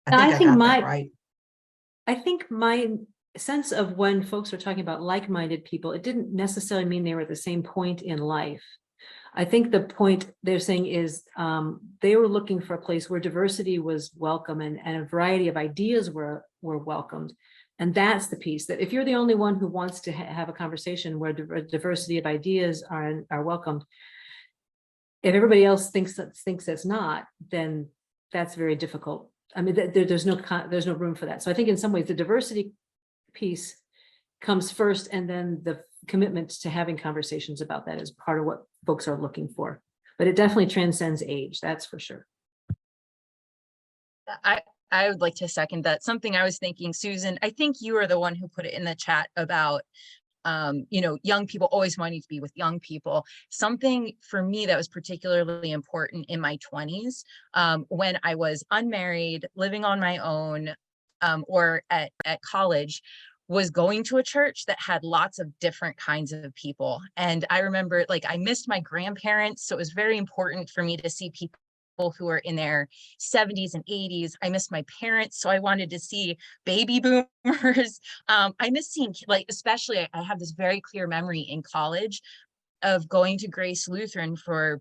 I think I got that right. I think my sense of when folks are talking about like-minded people, it didn't necessarily mean they were at the same point in life. I think the point they're saying is they were looking for a place where diversity was welcome and a variety of ideas were welcomed. And that's the piece, that if you're the only one who wants to have a conversation where diversity of ideas are welcomed, if everybody else thinks that's not, then that's very difficult. I mean, there's no room for that. So I think in some ways the diversity piece comes first, and then the commitment to having conversations about that is part of what folks are looking for. But it definitely transcends age, that's for sure. I would like to second that. Something I was thinking, Susan, I think you are the one who put it in the chat about young people always wanting to be with young people. Something for me that was particularly important in my 20s, when I was unmarried, living on my own, or at college, was going to a church that had lots of different kinds of people. And I remember, like, I missed my grandparents, so it was very important for me to see people who are in their 70s and 80s. I missed my parents, so I wanted to see baby boomers. I miss seeing, like, especially I have this very clear memory in college of going to Grace Lutheran for,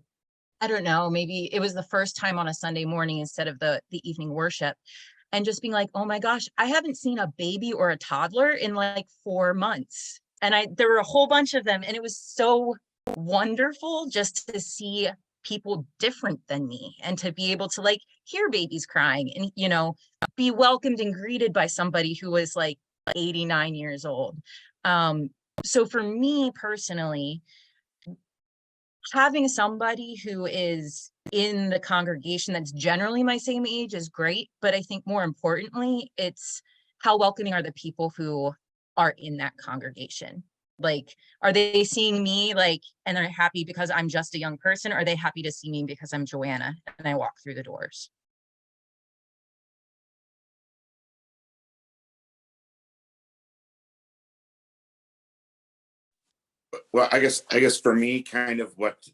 I don't know, maybe it was the first time on a Sunday morning instead of the evening worship, and just being like, oh my gosh, I haven't seen a baby or a toddler in like 4 months. And there were a whole bunch of them, and it was so wonderful just to see people different than me, and to be able to like hear babies crying and be welcomed and greeted by somebody who was like 89 years old. So for me personally, having somebody who is in the congregation that's generally my same age is great, but I think more importantly, it's how welcoming are the people who are in that congregation. Like, are they seeing me and they're happy because I'm just a young person? Or are they happy to see me because I'm Joanna and I walk through the doors? Well, I guess for me, kind of what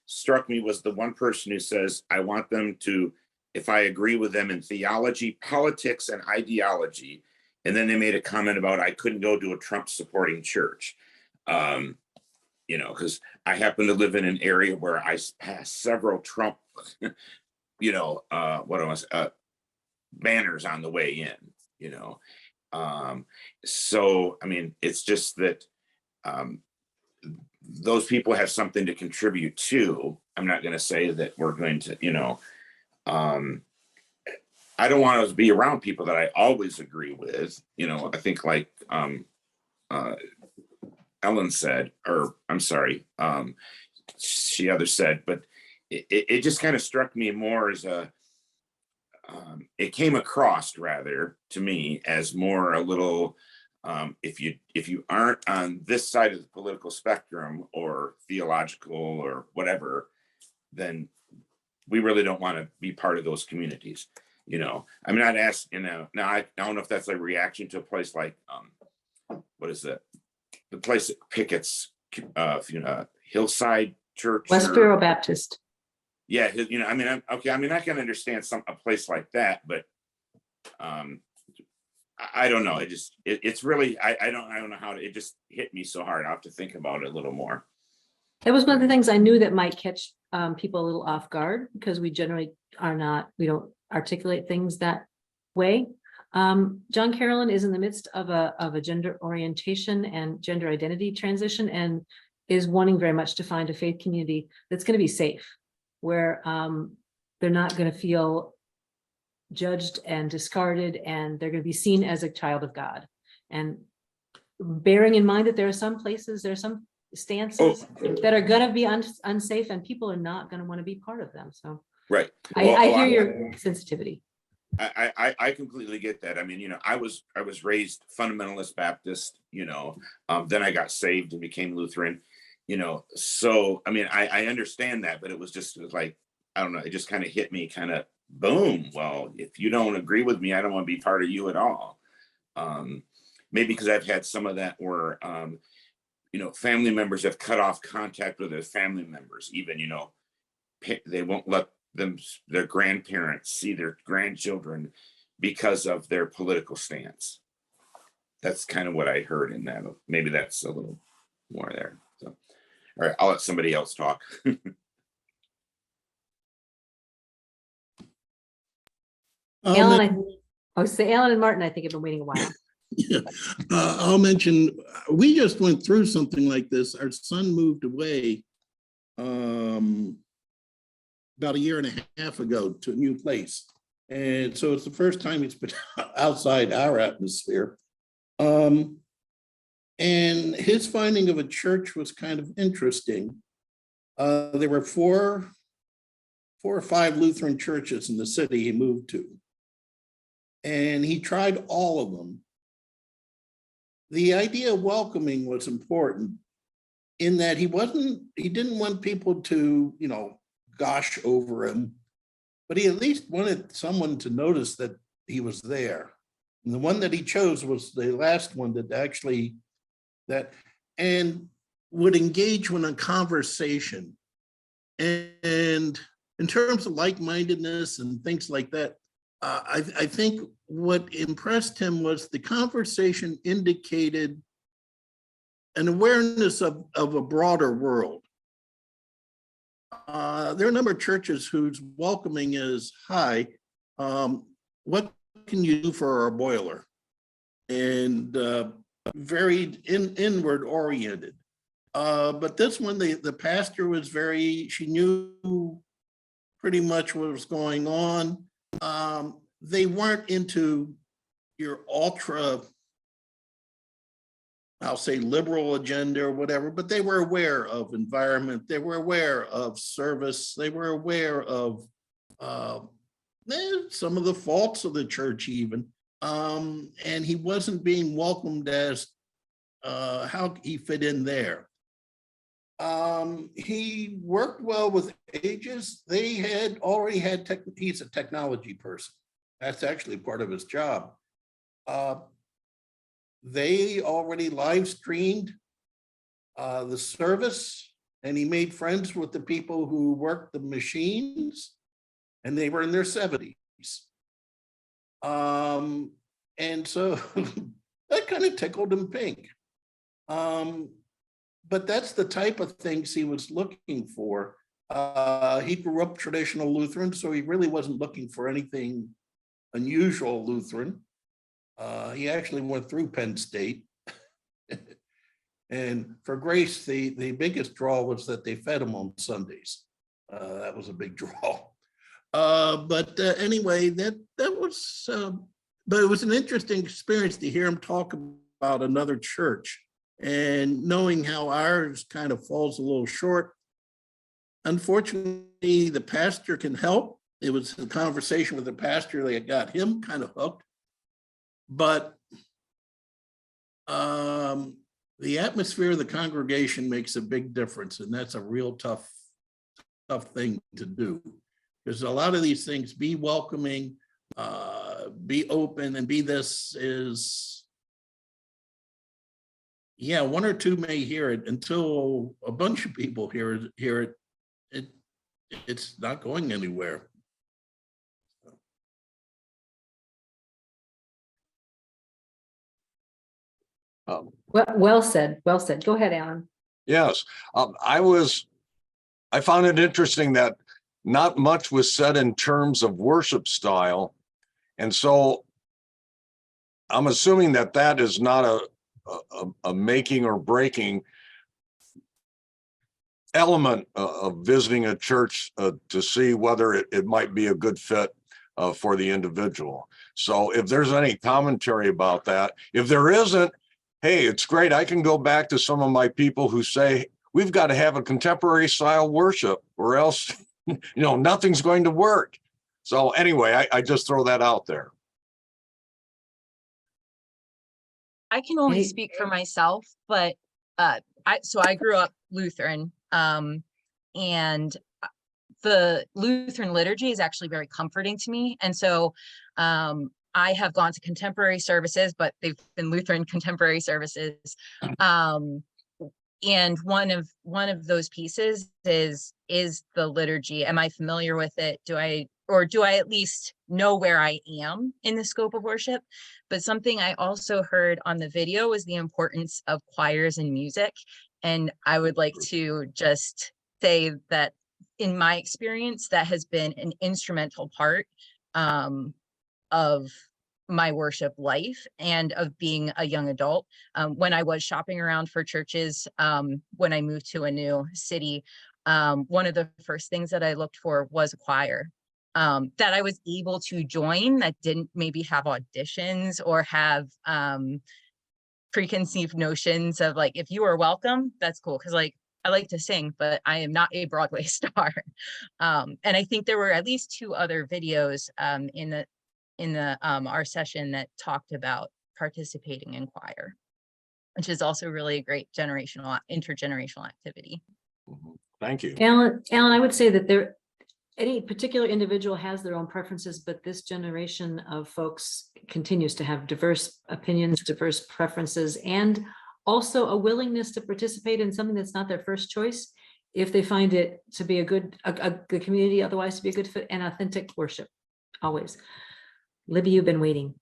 struck me was the one person who says, I want them to, if I agree with them in theology, politics, and ideology. And then they made a comment about I couldn't go to a Trump supporting church. Because I happen to live in an area where I passed several Trump, banners on the way in, So, I mean, it's just that those people have something to contribute to. I'm not going to say that we're going to, I don't want to be around people that I always agree with. I think like Ellen said, or I'm sorry, she said, but it just kind of struck me more as it came across rather to me as more a little, if you aren't on this side of the political spectrum or theological or whatever, then we really don't want to be part of those communities. I'm not asking, now I don't know if that's a reaction to a place like, what is that? The place that pickets, Hillside Church. Westboro Baptist. Yeah, I mean, I can understand a place like that, but I don't know. It's really, I don't know how it just hit me so hard. I have to think about it a little more. That was one of the things I knew that might catch people a little off guard, because we generally we don't articulate things that way. John Carolyn is in the midst of a gender orientation and gender identity transition, and is wanting very much to find a faith community that's going to be safe, where they're not going to feel judged and discarded, and they're going to be seen as a child of God. And bearing in mind that there are some places, there are some stances that are going to be unsafe, and people are not going to want to be part of them. So Right. I hear your sensitivity. I completely get that. I mean, you know, I was raised fundamentalist Baptist, you know, then I got saved and became Lutheran, you know, so I mean, I understand that, but it was just like, I don't know, it just kind of hit me kind of boom. Well, if you don't agree with me, I don't want to be part of you at all. Maybe because I've had some of that where you know, family members have cut off contact with their family members, even, you know, they won't let their grandparents see their grandchildren because of their political stance. That's kind of what I heard in that. Maybe that's a little more there. So, all right, I'll let somebody else talk. Alan, I would say Alan and Martin, I think have been waiting a while. Yeah. I'll mention, we just went through something like this. Our son moved away about a year and a half ago to a new place. And so it's the first time he's been outside our atmosphere. And his finding of a church was kind of interesting. There were four or five Lutheran churches in the city he moved to. And he tried all of them. The idea of welcoming was important in that he didn't want people to, you know, gosh over him, but he at least wanted someone to notice that he was there. And the one that he chose was the last one and would engage in a conversation. And in terms of like-mindedness and things like that, I think what impressed him was the conversation indicated an awareness of a broader world. There are a number of churches whose welcoming is high. What can you do for our boiler? And very inward oriented. But this one, the pastor was she knew pretty much what was going on. They weren't into your ultra, I'll say, liberal agenda or whatever, but they were aware of environment. They were aware of service. They were aware of some of the faults of the church even. And he wasn't being welcomed as how he fit in there. He worked well with ages. They had already had he's a technology person. That's actually part of his job. They already live streamed the service, and he made friends with the people who worked the machines, and they were in their 70s. And so that kind of tickled him pink. But that's the type of things he was looking for. He grew up traditional Lutheran, so he really wasn't looking for anything unusual Lutheran. He actually went through Penn State. And for Grace, the biggest draw was that they fed him on Sundays. That was a big draw. But anyway, that was, but it was an interesting experience to hear him talk about another church and knowing how ours kind of falls a little short. Unfortunately, the pastor can help. It was a conversation with the pastor that got him kind of hooked. But the atmosphere of the congregation makes a big difference, and that's a real tough thing to do. Because a lot of these things, be welcoming, be open, and be this is, yeah, one or two may hear it until a bunch of people hear it. It's not going anywhere. Well said. Well said. Go ahead, Alan. Yes, I found it interesting that not much was said in terms of worship style. And so I'm assuming that is not a making or breaking element of visiting a church to see whether it might be a good fit for the individual. So if there's any commentary about that, if there isn't, hey, it's great. I can go back to some of my people who say, we've got to have a contemporary style worship or else, nothing's going to work. So anyway, I just throw that out there. I can only Hey. speak for myself, but I grew up Lutheran, and the Lutheran liturgy is actually very comforting to me. And so I have gone to contemporary services, but they've been Lutheran contemporary services. And one of those pieces is the liturgy. Am I familiar with it? Do I at least know where I am in the scope of worship? But something I also heard on the video was the importance of choirs and music. And I would like to just say that in my experience, that has been an instrumental part of my worship life and of being a young adult. When I was shopping around for churches, when I moved to a new city, one of the first things that I looked for was a choir that I was able to join, that didn't maybe have auditions or have preconceived notions of like, if you are welcome, that's cool. Cause like, I like to sing, but I am not a Broadway star. And I think there were at least 2 other videos in the our session that talked about participating in choir, which is also really a great intergenerational activity. Thank you. Alan, I would say that any particular individual has their own preferences, but this generation of folks continues to have diverse opinions, diverse preferences, and also a willingness to participate in something that's not their first choice if they find it to be a good community, otherwise to be a good fit and authentic worship, always. Libby, you've been waiting.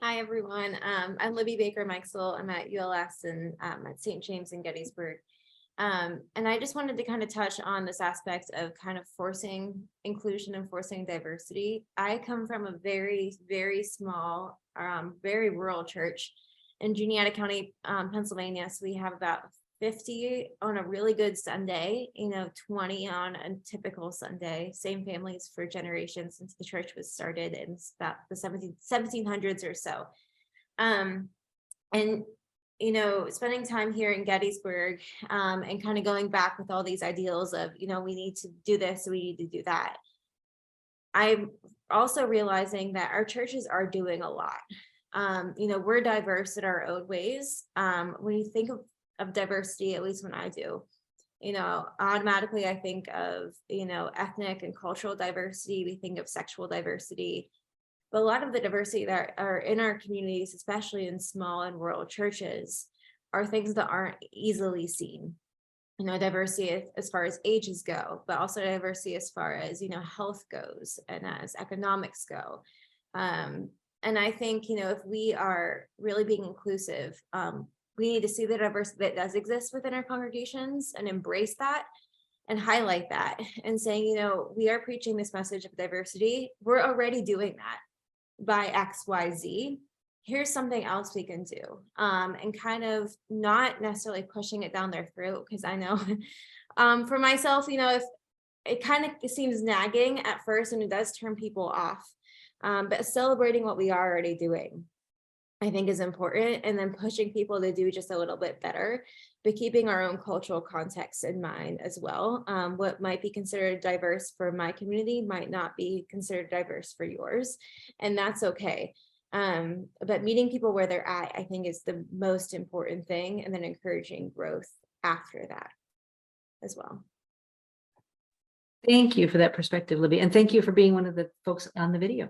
Hi, everyone. I'm Libby Baker-Meixel. I'm at ULS and at St. James in Gettysburg. And I just wanted to kind of touch on this aspect of kind of forcing inclusion and forcing diversity. I come from a very, very small, very rural church in Juniata County, Pennsylvania. So we have about 50 on a really good Sunday, 20 on a typical Sunday, same families for generations since the church was started in about the 1700s or so. And, spending time here in Gettysburg and kind of going back with all these ideals of, we need to do this, we need to do that. I'm also realizing that our churches are doing a lot. We're diverse in our own ways. When you think of diversity, at least when I do, automatically I think of, ethnic and cultural diversity. We think of sexual diversity, but a lot of the diversity that are in our communities, especially in small and rural churches, are things that aren't easily seen. Diversity as far as ages go, but also diversity as far as, health goes and as economics go. And I think, if we are really being inclusive, we need to see the diversity that does exist within our congregations and embrace that and highlight that and saying, we are preaching this message of diversity. We're already doing that by X, Y, Z. Here's something else we can do. And kind of not necessarily pushing it down their throat, because I know for myself, if it kind of seems nagging at first and it does turn people off. But celebrating what we are already doing, I think, is important, and then pushing people to do just a little bit better, but keeping our own cultural context in mind as well. What might be considered diverse for my community might not be considered diverse for yours, and that's okay. But meeting people where they're at, I think, is the most important thing, and then encouraging growth after that as well. Thank you for that perspective, Libby, and thank you for being one of the folks on the video.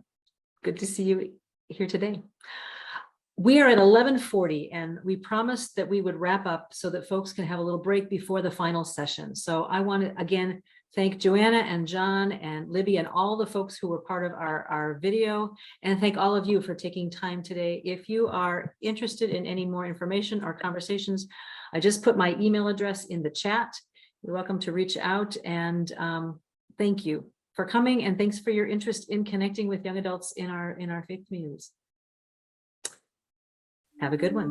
Good to see you here today. We are at 11:40 and we promised that we would wrap up so that folks can have a little break before the final session. So I want to again thank Joanna and John and Libby and all the folks who were part of our video, and thank all of you for taking time today. If you are interested in any more information or conversations, I just put my email address in the chat. You're welcome to reach out, and thank you for coming, and thanks for your interest in connecting with young adults in our faith communities. Have a good one.